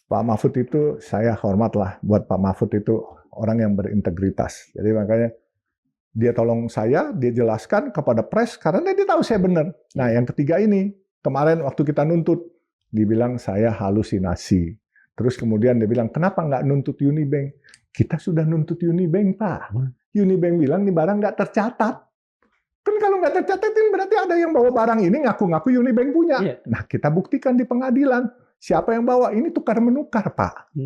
Pak Mahfud itu, saya hormat lah buat Pak Mahfud itu orang yang berintegritas. Jadi makanya dia tolong saya, dia jelaskan kepada pres, karena dia tahu saya benar. Nah, yang ketiga ini, kemarin waktu kita nuntut, dibilang saya halusinasi. Terus kemudian dia bilang, kenapa nggak nuntut Unibank? Kita sudah nuntut Unibank, Pak. Unibank bilang, ini barang nggak tercatat. Kan kalau nggak tercatat, berarti ada yang bawa barang ini, ngaku-ngaku Unibank punya. Nah, kita buktikan di pengadilan. Siapa yang bawa? Ini tukar-menukar, Pak.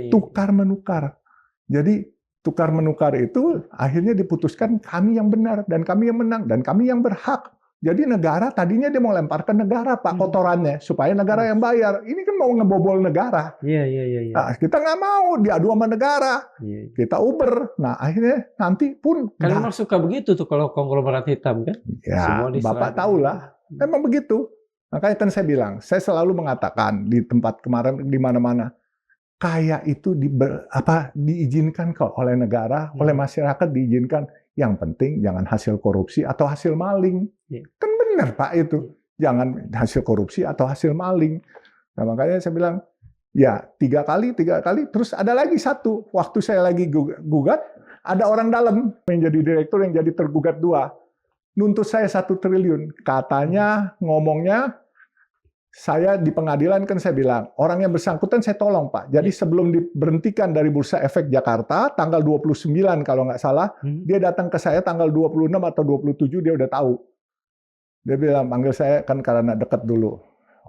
Tukar-menukar. Jadi, tukar-menukar itu akhirnya diputuskan kami yang benar, dan kami yang menang, dan kami yang berhak. Jadi negara tadinya dia mau lempar ke negara Pak kotorannya supaya negara yang bayar. Ini kan mau ngebobol negara. Nah, kita nggak mau diadu sama negara. Kita uber. Nah akhirnya nanti pun. Kan memang suka begitu tuh kalau konglomerat hitam kan. Ya Bapak tahu lah. Memang begitu. Makanya kan saya bilang, saya selalu mengatakan di tempat kemarin di mana-mana, kaya itu diizinkan kok oleh negara, oleh masyarakat diizinkan. Yang penting jangan hasil korupsi atau hasil maling. Kan benar Pak itu. Jangan hasil korupsi atau hasil maling. Nah, makanya saya bilang, ya 3 kali, terus ada lagi satu. Waktu saya lagi gugat, ada orang dalam yang jadi direktur, yang jadi tergugat 2. Nuntut saya 1 triliun. Katanya, ngomongnya, saya di pengadilan kan saya bilang, orang yang bersangkutan saya tolong Pak. Jadi sebelum diberhentikan dari Bursa Efek Jakarta, tanggal 29 kalau nggak salah, dia datang ke saya tanggal 26 atau 27, dia udah tahu. Dia bilang, panggil saya kan karena dekat dulu.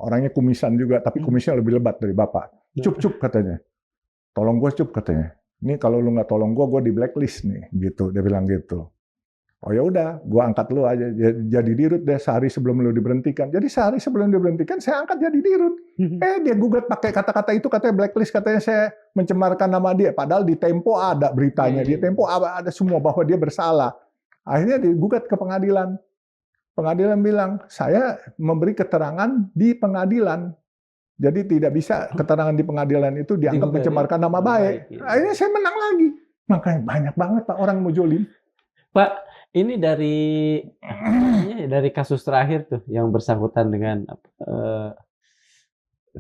Orangnya kumisan juga, tapi kumisnya lebih lebat dari Bapak. Cup katanya. Tolong gue Cup katanya. Ini kalau lu nggak tolong gue di blacklist nih. Gitu, dia bilang gitu. Oh ya udah, gua angkat lu aja jadi dirut deh sehari sebelum lu diberhentikan. Jadi sehari sebelum diberhentikan saya angkat jadi dirut. Dia gugat pakai kata-kata itu, katanya blacklist, katanya saya mencemarkan nama dia. Padahal di Tempo ada beritanya, di Tempo ada semua bahwa dia bersalah. Akhirnya digugat ke pengadilan. Pengadilan bilang, saya memberi keterangan di pengadilan. Jadi tidak bisa keterangan di pengadilan itu dianggap mencemarkan nama baik. Akhirnya saya menang lagi. Makanya banyak banget Pak orang mau jolim. Pak, ini dari kasus terakhir tuh yang bersangkutan dengan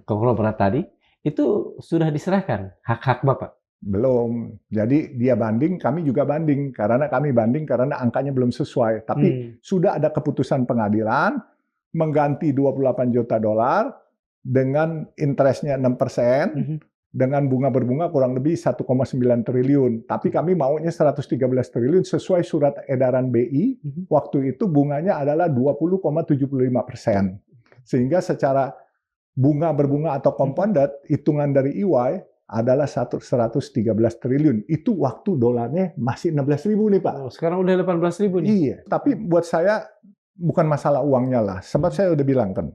konglomerat tadi, itu sudah diserahkan hak-hak Bapak? Belum. Jadi dia banding, kami juga banding. Karena kami banding karena angkanya belum sesuai. Tapi sudah ada keputusan pengadilan mengganti $28 juta dengan interestnya 6%. Dengan bunga berbunga kurang lebih 1,9 triliun. Tapi kami maunya 113 triliun sesuai surat edaran BI. Waktu itu bunganya adalah 20,75%. Sehingga secara bunga berbunga atau compounded, hitungan dari EY adalah 113 triliun. Itu waktu dolarnya masih 16.000 nih Pak. Oh, sekarang udah 18.000 nih? Iya, tapi buat saya bukan masalah uangnya lah. Sebab saya udah bilang kan,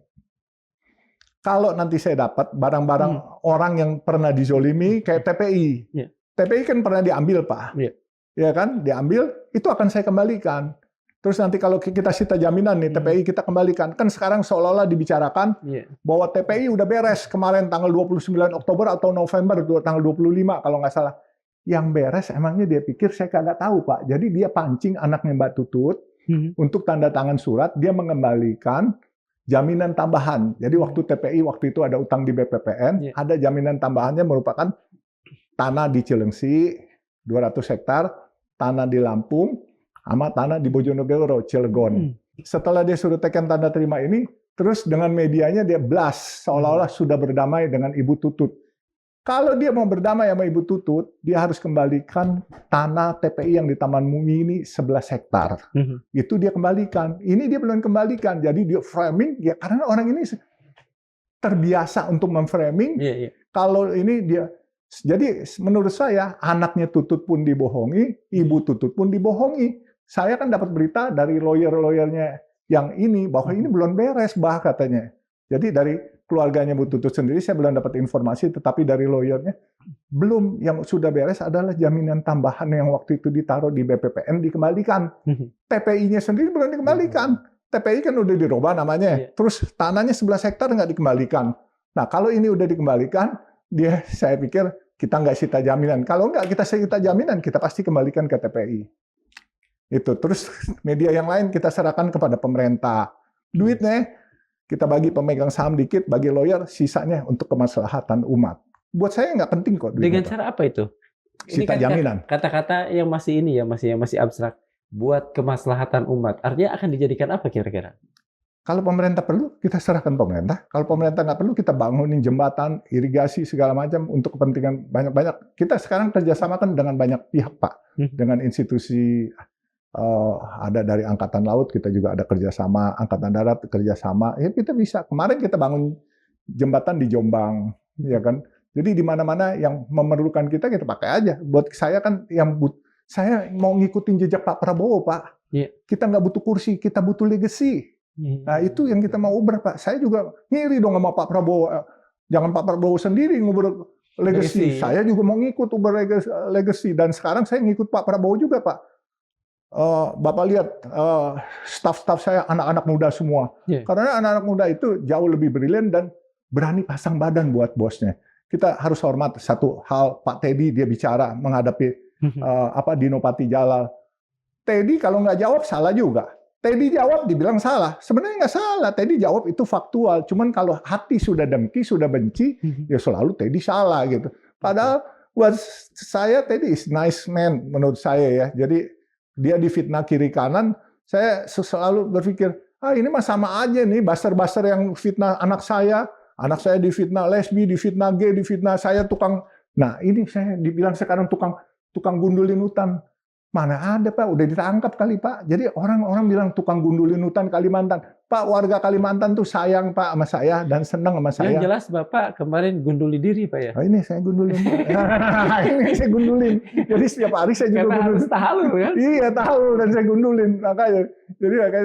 kalau nanti saya dapat barang-barang orang yang pernah dizolimi kayak TPI. TPI kan pernah diambil, Pak. Ya kan? Diambil, itu akan saya kembalikan. Terus nanti kalau kita sita jaminan nih, TPI kita kembalikan. Kan sekarang seolah-olah dibicarakan bahwa TPI udah beres kemarin tanggal 29 Oktober atau November, tanggal 25 kalau nggak salah. Yang beres emangnya dia pikir saya kagak tahu, Pak. Jadi dia pancing anaknya Mbak Tutut untuk tanda tangan surat, dia mengembalikan jaminan tambahan. Jadi waktu TPI waktu itu ada utang di BPPN, ada jaminan tambahannya merupakan tanah di Cilengsi 200 hektar, tanah di Lampung, sama tanah di Bojonegoro, Cilegon. Setelah dia suruh tekan tanda terima ini, terus dengan medianya dia blast seolah-olah sudah berdamai dengan Ibu Tutut. Kalau dia mau berdamai sama Ibu Tutut, dia harus kembalikan tanah TPI yang di Taman Mumi ini 11 hektar. Itu dia kembalikan. Ini dia belum kembalikan. Jadi dia framing, ya karena orang ini terbiasa untuk memframing. Kalau ini dia, jadi menurut saya anaknya Tutut pun dibohongi, Ibu Tutut pun dibohongi. Saya kan dapat berita dari lawyer-lawyernya yang ini bahwa ini belum beres bah katanya. Jadi dari keluarganya Bu Tutut sendiri saya belum dapat informasi, tetapi dari lawyernya belum. Yang sudah beres adalah jaminan tambahan yang waktu itu ditaruh di BPPN dikembalikan. TPI-nya sendiri belum dikembalikan. TPI kan udah dirubah namanya. Terus tanahnya 11 hektar nggak dikembalikan. Nah kalau ini udah dikembalikan, saya pikir kita nggak sita jaminan. Kalau nggak kita sita jaminan, kita pasti kembalikan ke TPI. Itu. Terus media yang lain kita serahkan kepada pemerintah. Duitnya kita bagi pemegang saham dikit, bagi lawyer, sisanya untuk kemaslahatan umat. Buat saya nggak penting kok. Dengan cara apa itu? Sita jaminan. Kata-kata yang masih ini ya, masih abstrak. Buat kemaslahatan umat. Artinya akan dijadikan apa kira-kira? Kalau pemerintah perlu, kita serahkan pemerintah. Kalau pemerintah nggak perlu, kita bangunin jembatan, irigasi, segala macam untuk kepentingan banyak-banyak. Kita sekarang kerjasamakan dengan banyak pihak, Pak. Dengan institusi, ada dari Angkatan Laut, kita juga ada kerjasama, Angkatan Darat kerjasama, ya kita bisa. Kemarin kita bangun jembatan di Jombang, ya kan. Jadi di mana-mana yang memerlukan kita pakai aja. Buat saya kan saya mau ngikutin jejak Pak Prabowo, Pak. Kita nggak butuh kursi, kita butuh legacy. Nah itu yang kita mau ubah, Pak. Saya juga ngiri dong sama Pak Prabowo. Jangan Pak Prabowo sendiri ngubur legacy. Saya juga mau ngikut ubah legacy. Dan sekarang saya ngikut Pak Prabowo juga, Pak. Bapak lihat staf-staf saya anak-anak muda semua. Yeah. Karena anak-anak muda itu jauh lebih brilian dan berani pasang badan buat bosnya. Kita harus hormat satu hal, Pak Teddy dia bicara menghadapi Dino Patijalal. Teddy kalau nggak jawab salah juga. Teddy jawab dibilang salah. Sebenarnya nggak salah. Teddy jawab itu faktual. Cuman kalau hati sudah dengki, sudah benci, ya selalu Teddy salah gitu. Padahal buat saya Teddy is nice man menurut saya ya. Jadi dia difitnah kiri kanan, saya selalu berpikir, ini mah sama aja nih, baster-baster yang fitnah anak saya difitnah lesbi, difitnah gay, difitnah saya tukang. Nah ini saya dibilang sekarang tukang gundulin hutan. Mana ada Pak, udah ditangkap kali Pak. Jadi orang-orang bilang tukang gundulin hutan Kalimantan. Pak, warga Kalimantan tuh sayang Pak sama saya dan senang sama saya. Yang jelas Bapak kemarin gunduli diri Pak ya? Oh, ini saya gundulin. Ini saya gundulin. Jadi setiap hari saya juga gundulin. Karena harus tahu kan? Iya tahu dan saya gundulin. Makanya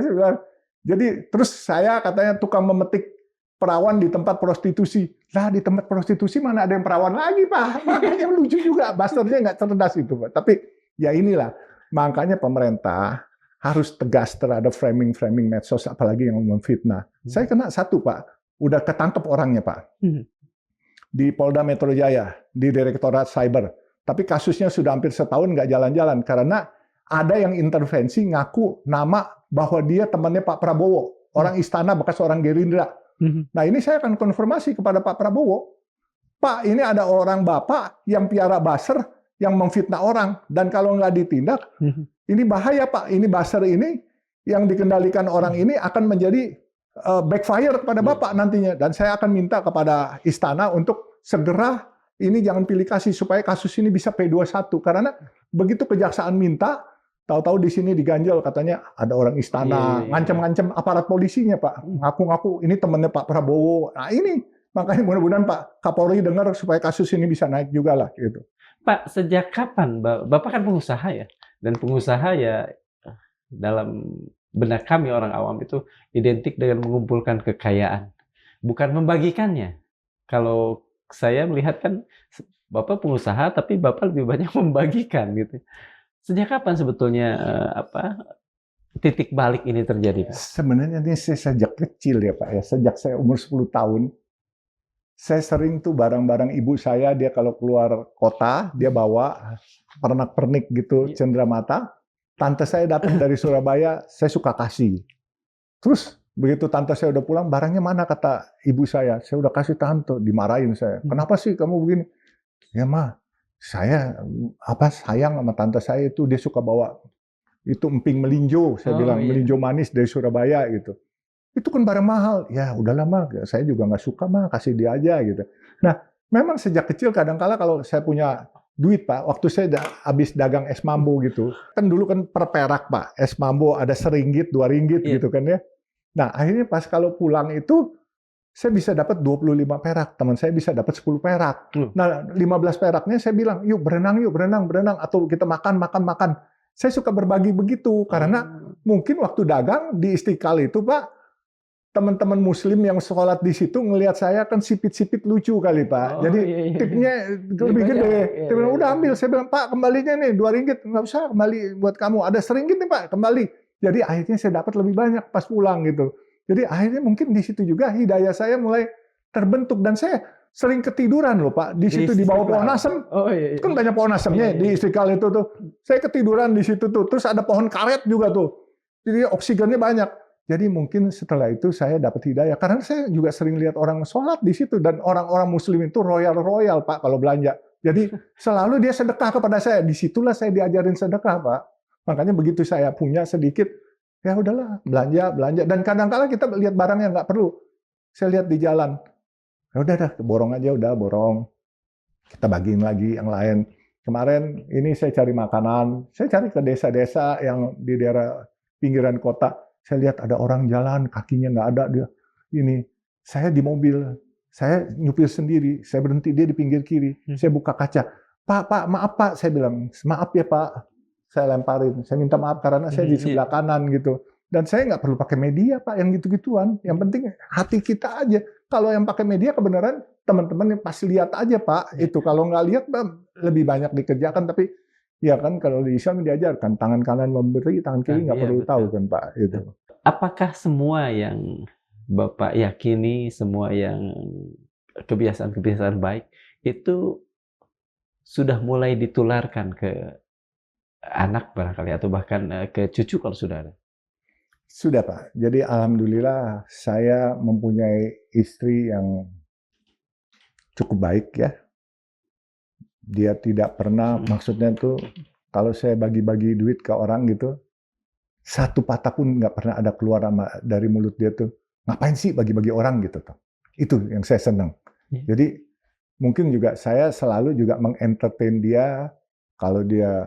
saya bilang. Jadi terus saya katanya tukang memetik perawan di tempat prostitusi. Lah di tempat prostitusi mana ada yang perawan lagi Pak. Makanya lucu juga. Basternya nggak cerdas itu Pak. Tapi ya inilah, makanya pemerintah harus tegas terhadap framing medsos, apalagi yang memfitnah. Saya kena satu Pak, udah ketangkep orangnya Pak, di Polda Metro Jaya, di Direktorat Cyber. Tapi kasusnya sudah hampir setahun nggak jalan-jalan, karena ada yang intervensi ngaku nama bahwa dia temannya Pak Prabowo, orang istana bekas orang Gerindra. Nah ini saya akan konfirmasi kepada Pak Prabowo, Pak ini ada orang Bapak yang piara buzzer, yang memfitnah orang, dan kalau nggak ditindak, ini bahaya Pak. Ini buzzer ini yang dikendalikan orang ini akan menjadi backfire kepada Bapak nantinya. Dan saya akan minta kepada istana untuk segera ini jangan pilih kasih supaya kasus ini bisa P21. Karena begitu kejaksaan minta, tahu-tahu di sini diganjel katanya ada orang istana ngancam-ngancam aparat polisinya Pak. Ngaku-ngaku ini temannya Pak Prabowo. Nah ini makanya mudah-mudahan Pak Kapolri dengar supaya kasus ini bisa naik juga lah gitu. Pak, sejak kapan Bapak kan pengusaha ya, dan pengusaha ya dalam benak kami orang awam itu identik dengan mengumpulkan kekayaan, bukan membagikannya. Kalau saya melihat kan Bapak pengusaha, tapi Bapak lebih banyak membagikan gitu. Sejak kapan sebetulnya titik balik ini terjadi, Pak? Sebenarnya ini sejak kecil ya Pak ya, sejak saya umur 10 tahun. Saya sering tuh barang-barang ibu saya, dia kalau keluar kota, dia bawa pernak-pernik gitu, cenderamata. Tante saya datang dari Surabaya, saya suka kasih. Terus begitu tante saya udah pulang, barangnya mana kata ibu saya udah kasih tante, dimarahin saya. Kenapa sih kamu begini? Ya Ma, saya sayang sama tante saya itu, dia suka bawa itu emping melinjo, saya bilang melinjo manis dari Surabaya gitu. Itu kan barang mahal. Ya udahlah Mah, saya juga nggak suka Mah, kasih dia aja gitu. Nah, memang sejak kecil kadang-kala kalau saya punya duit Pak, waktu saya habis dagang es mambo gitu, kan dulu kan per perak Pak, es mambo ada RM1, RM2 gitu kan ya. Nah, akhirnya pas kalau pulang itu, saya bisa dapat 25 perak, teman saya bisa dapat 10 perak. Nah, 15 peraknya saya bilang, yuk berenang, atau kita makan. Saya suka berbagi begitu, karena mungkin waktu dagang di Istiqlal itu Pak, teman-teman muslim yang sholat di situ ngelihat saya kan sipit-sipit lucu kali Pak. Jadi tipnya lebih gede. Dia bilang, udah ambil. Saya bilang, Pak kembalinya nih RM2. Nggak usah, kembali buat kamu. Ada RM1 nih Pak, kembali. Jadi akhirnya saya dapat lebih banyak pas pulang gitu. Jadi akhirnya mungkin di situ juga hidayah saya mulai terbentuk. Dan saya sering ketiduran loh Pak. Di situ di bawah pohon asem. Kan banyak pohon asemnya di Istiqlal itu tuh. Saya ketiduran di situ tuh. Terus ada pohon karet juga tuh. Jadi oksigennya banyak. Jadi mungkin setelah itu saya dapat hidayah. Karena saya juga sering lihat orang sholat di situ. Dan orang-orang muslim itu royal Pak kalau belanja. Jadi selalu dia sedekah kepada saya. Disitulah saya diajarin sedekah Pak. Makanya begitu saya punya sedikit, ya udahlah belanja. Dan kadang-kala kita lihat barang yang nggak perlu. Saya lihat di jalan. Ya udah borong aja, borong. Kita bagiin lagi yang lain. Kemarin ini saya cari makanan. Saya cari ke desa-desa yang di daerah pinggiran kota. Saya lihat ada orang jalan, kakinya nggak ada dia. Ini, saya di mobil, saya nyupir sendiri, saya berhenti, dia di pinggir kiri. Saya buka kaca, Pak, maaf Pak, saya bilang, maaf ya Pak. Saya lemparin, saya minta maaf karena saya di sebelah kanan gitu. Dan saya nggak perlu pakai media Pak, yang gitu-gituan. Yang penting hati kita aja. Kalau yang pakai media kebenaran, teman-teman pasti lihat aja Pak. Itu kalau nggak lihat lebih banyak dikerjakan, tapi Ya kan kalau di Islam diajarkan tangan kanan memberi, tangan kiri nggak Iya, perlu tahu betul. kan Pak itu. Apakah semua yang Bapak yakini, semua yang kebiasaan-kebiasaan baik itu sudah mulai ditularkan ke anak barangkali atau bahkan ke cucu kalau sudah ada? Sudah Pak. Jadi alhamdulillah saya mempunyai istri yang cukup baik ya. Dia tidak pernah, maksudnya tuh kalau saya bagi-bagi duit ke orang gitu, satu patah pun nggak pernah ada keluar dari mulut dia tuh, ngapain sih bagi-bagi orang gitu tuh. Itu yang saya senang. Jadi mungkin juga saya selalu juga mengentertain dia kalau dia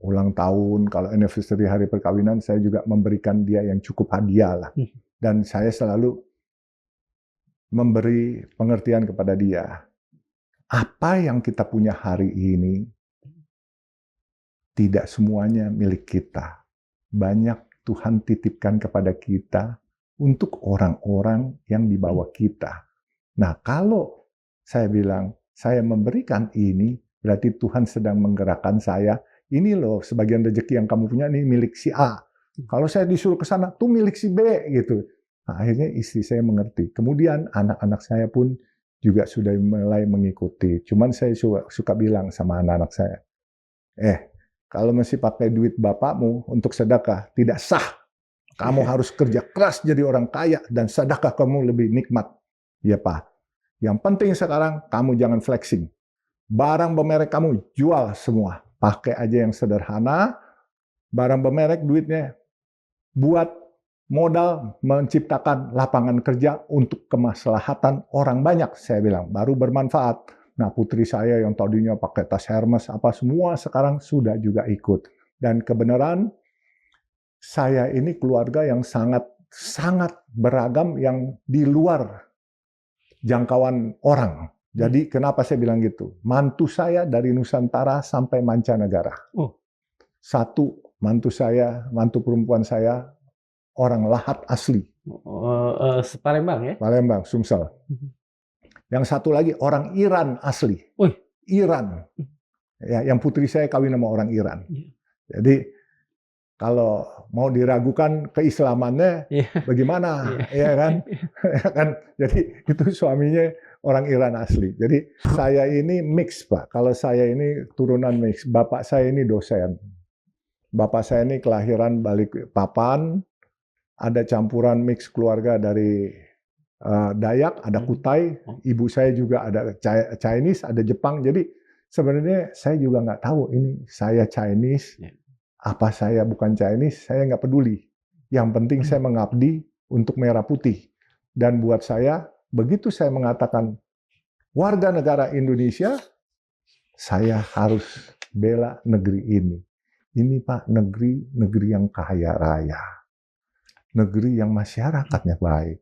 ulang tahun, kalau anniversary hari perkawinan, saya juga memberikan dia yang cukup hadiah lah. Dan saya selalu memberi pengertian kepada dia. Apa yang kita punya hari ini tidak semuanya milik kita. Banyak Tuhan titipkan kepada kita untuk orang-orang yang di bawah kita. Nah, kalau saya bilang, saya memberikan ini, berarti Tuhan sedang menggerakkan saya. Ini loh, sebagian rezeki yang kamu punya ini milik si A. Kalau saya disuruh ke sana, tuh milik si B, gitu. Nah, akhirnya istri saya mengerti. Kemudian anak-anak saya pun juga sudah mulai mengikuti. Cuman saya suka bilang sama anak-anak saya, kalau masih pakai duit bapakmu untuk sedekah, tidak sah. Kamu harus kerja keras jadi orang kaya dan sedekah kamu lebih nikmat. Ya Pak, yang penting sekarang kamu jangan flexing. Barang bermerek kamu jual semua. Pakai aja yang sederhana. Barang bermerek duitnya buat modal menciptakan lapangan kerja untuk kemaslahatan orang banyak, saya bilang, baru bermanfaat. Nah, putri saya yang tadinya pakai tas Hermes, apa semua sekarang sudah juga ikut. Dan kebenaran, saya ini keluarga yang sangat beragam, yang di luar jangkauan orang. Jadi kenapa saya bilang gitu? Mantu saya dari Nusantara sampai mancanegara. Satu, mantu perempuan saya, orang Lahat asli. Palembang ya? Palembang, Sumsel. Yang satu lagi orang Iran asli. Iran. Ya, yang putri saya kawin sama orang Iran. Jadi kalau mau diragukan keislamannya, bagaimana? Ya kan? Jadi itu suaminya orang Iran asli. Jadi saya ini mix Pak. Kalau saya ini turunan mix. Bapak saya ini dosen. Bapak saya ini kelahiran Balikpapan. Ada campuran mix keluarga dari Dayak, ada Kutai, ibu saya juga ada Chinese, ada Jepang. Jadi sebenarnya saya juga nggak tahu ini saya Chinese, apa saya bukan Chinese, saya nggak peduli. Yang penting saya mengabdi untuk merah putih. Dan buat saya, begitu saya mengatakan warga negara Indonesia, saya harus bela negeri ini. Ini Pak, negeri yang kaya raya. Negeri yang masyarakatnya baik,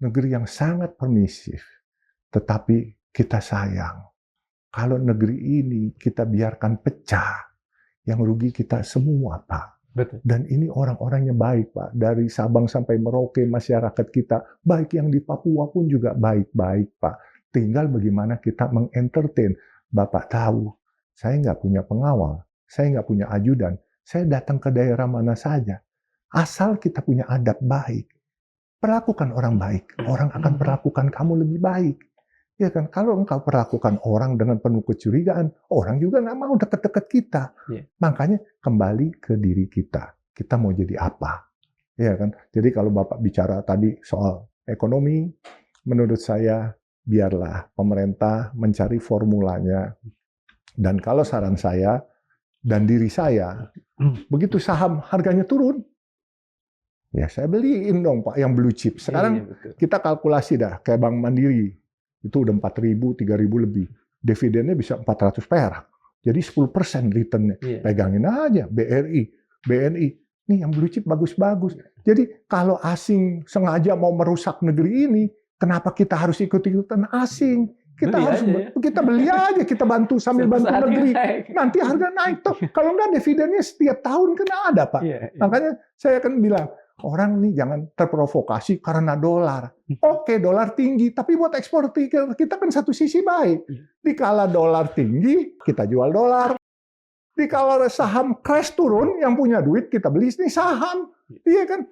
negeri yang sangat permisif, tetapi kita sayang. Kalau negeri ini kita biarkan pecah, yang rugi kita semua, Pak. Betul. Dan ini orang-orangnya baik, Pak. Dari Sabang sampai Merauke, masyarakat kita, baik yang di Papua pun juga baik-baik, Pak. Tinggal bagaimana kita mengentertain. Bapak tahu, saya nggak punya pengawal, saya nggak punya ajudan, saya datang ke daerah mana saja. Asal kita punya adab baik, perlakukan orang baik, orang akan perlakukan kamu lebih baik. Ya kan? Kalau engkau perlakukan orang dengan penuh kecurigaan, orang juga nggak mau dekat-dekat kita. Makanya kembali ke diri kita. Kita mau jadi apa? Ya kan? Jadi kalau Bapak bicara tadi soal ekonomi, menurut saya biarlah pemerintah mencari formulanya. Dan kalau saran saya dan diri saya, begitu saham harganya turun, ya saya beliin dong Pak yang blue chip. Sekarang kita kalkulasi dah kayak Bank Mandiri. Itu udah 4.000, 3.000 lebih. Dividennya bisa 400 perak. Jadi 10% returnnya. Pegangin aja BRI, BNI. Nih yang blue chip bagus-bagus. Jadi kalau asing sengaja mau merusak negeri ini, kenapa kita harus ikut-ikutan asing? Kita beli aja, kita bantu sambil bantu negeri. Nanti harga naik toh. Kalau enggak dividennya setiap tahun kan ada Pak. Makanya saya akan bilang, orang nih jangan terprovokasi karena dolar. Oke, dolar tinggi, tapi buat ekspor kita kan satu sisi baik. Dikala dolar tinggi, kita jual dolar. Di kalau saham crash turun, yang punya duit kita beli ini saham. Iya kan?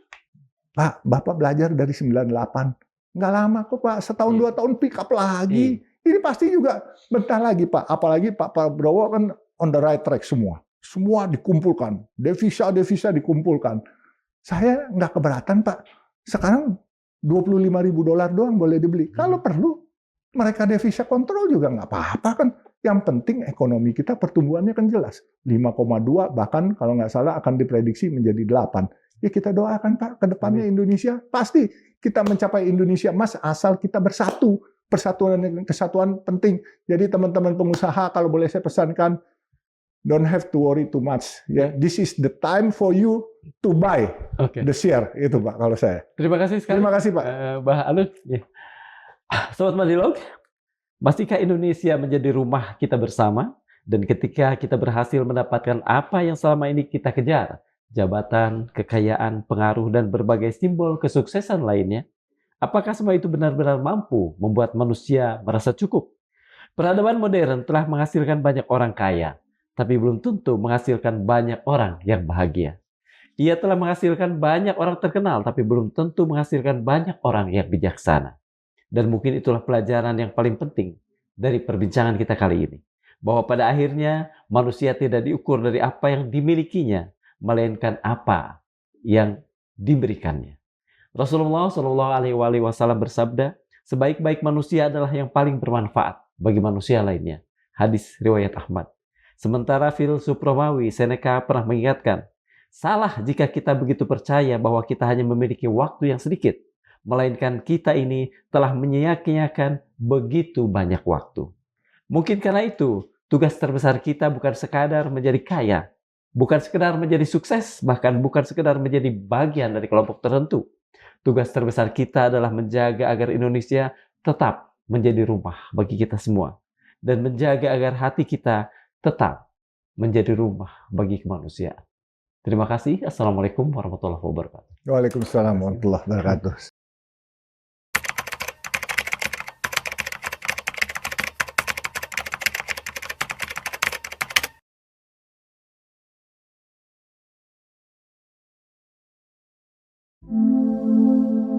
Pak, Bapak belajar dari 98. Nggak lama kok Pak, setahun 2 tahun pick up lagi. Ini pasti juga bentar lagi Pak. Apalagi Pak Prabowo kan on the right track semua. Semua dikumpulkan. Devisa dikumpulkan. Saya nggak keberatan Pak. Sekarang $25.000 doang boleh dibeli. Kalau perlu, mereka devisa kontrol juga nggak apa-apa kan. Yang penting ekonomi kita pertumbuhannya kan jelas. 5,2 bahkan kalau nggak salah akan diprediksi menjadi 8. Ya kita doakan Pak, ke depannya Indonesia pasti kita mencapai Indonesia emas asal kita bersatu. Persatuan dan kesatuan penting. Jadi teman-teman pengusaha kalau boleh saya pesankan, don't have to worry too much. Ya, this is the time for you to buy the share. Itu Pak kalau saya. Terima kasih sekali. Terima kasih Pak. Mbah Alun. Sobat Madilog, masihkah Indonesia menjadi rumah kita bersama? Dan ketika kita berhasil mendapatkan apa yang selama ini kita kejar, jabatan, kekayaan, pengaruh, dan berbagai simbol kesuksesan lainnya, apakah semua itu benar-benar mampu membuat manusia merasa cukup? Peradaban modern telah menghasilkan banyak orang kaya, tapi belum tentu menghasilkan banyak orang yang bahagia. Ia telah menghasilkan banyak orang terkenal, tapi belum tentu menghasilkan banyak orang yang bijaksana. Dan mungkin itulah pelajaran yang paling penting dari perbincangan kita kali ini. Bahwa pada akhirnya manusia tidak diukur dari apa yang dimilikinya, melainkan apa yang diberikannya. Rasulullah Shallallahu Alaihi Wasallam bersabda, sebaik-baik manusia adalah yang paling bermanfaat bagi manusia lainnya. Hadis riwayat Ahmad. Sementara filsuf Romawi Seneca pernah mengingatkan, salah jika kita begitu percaya bahwa kita hanya memiliki waktu yang sedikit, melainkan kita ini telah menyia-nyiakan begitu banyak waktu. Mungkin karena itu, tugas terbesar kita bukan sekadar menjadi kaya, bukan sekedar menjadi sukses, bahkan bukan sekedar menjadi bagian dari kelompok tertentu. Tugas terbesar kita adalah menjaga agar Indonesia tetap menjadi rumah bagi kita semua. Dan menjaga agar hati kita tetap menjadi rumah bagi kemanusiaan. Terima kasih. Assalamualaikum warahmatullahi wabarakatuh. Waalaikumsalam warahmatullahi wabarakatuh. Thank you.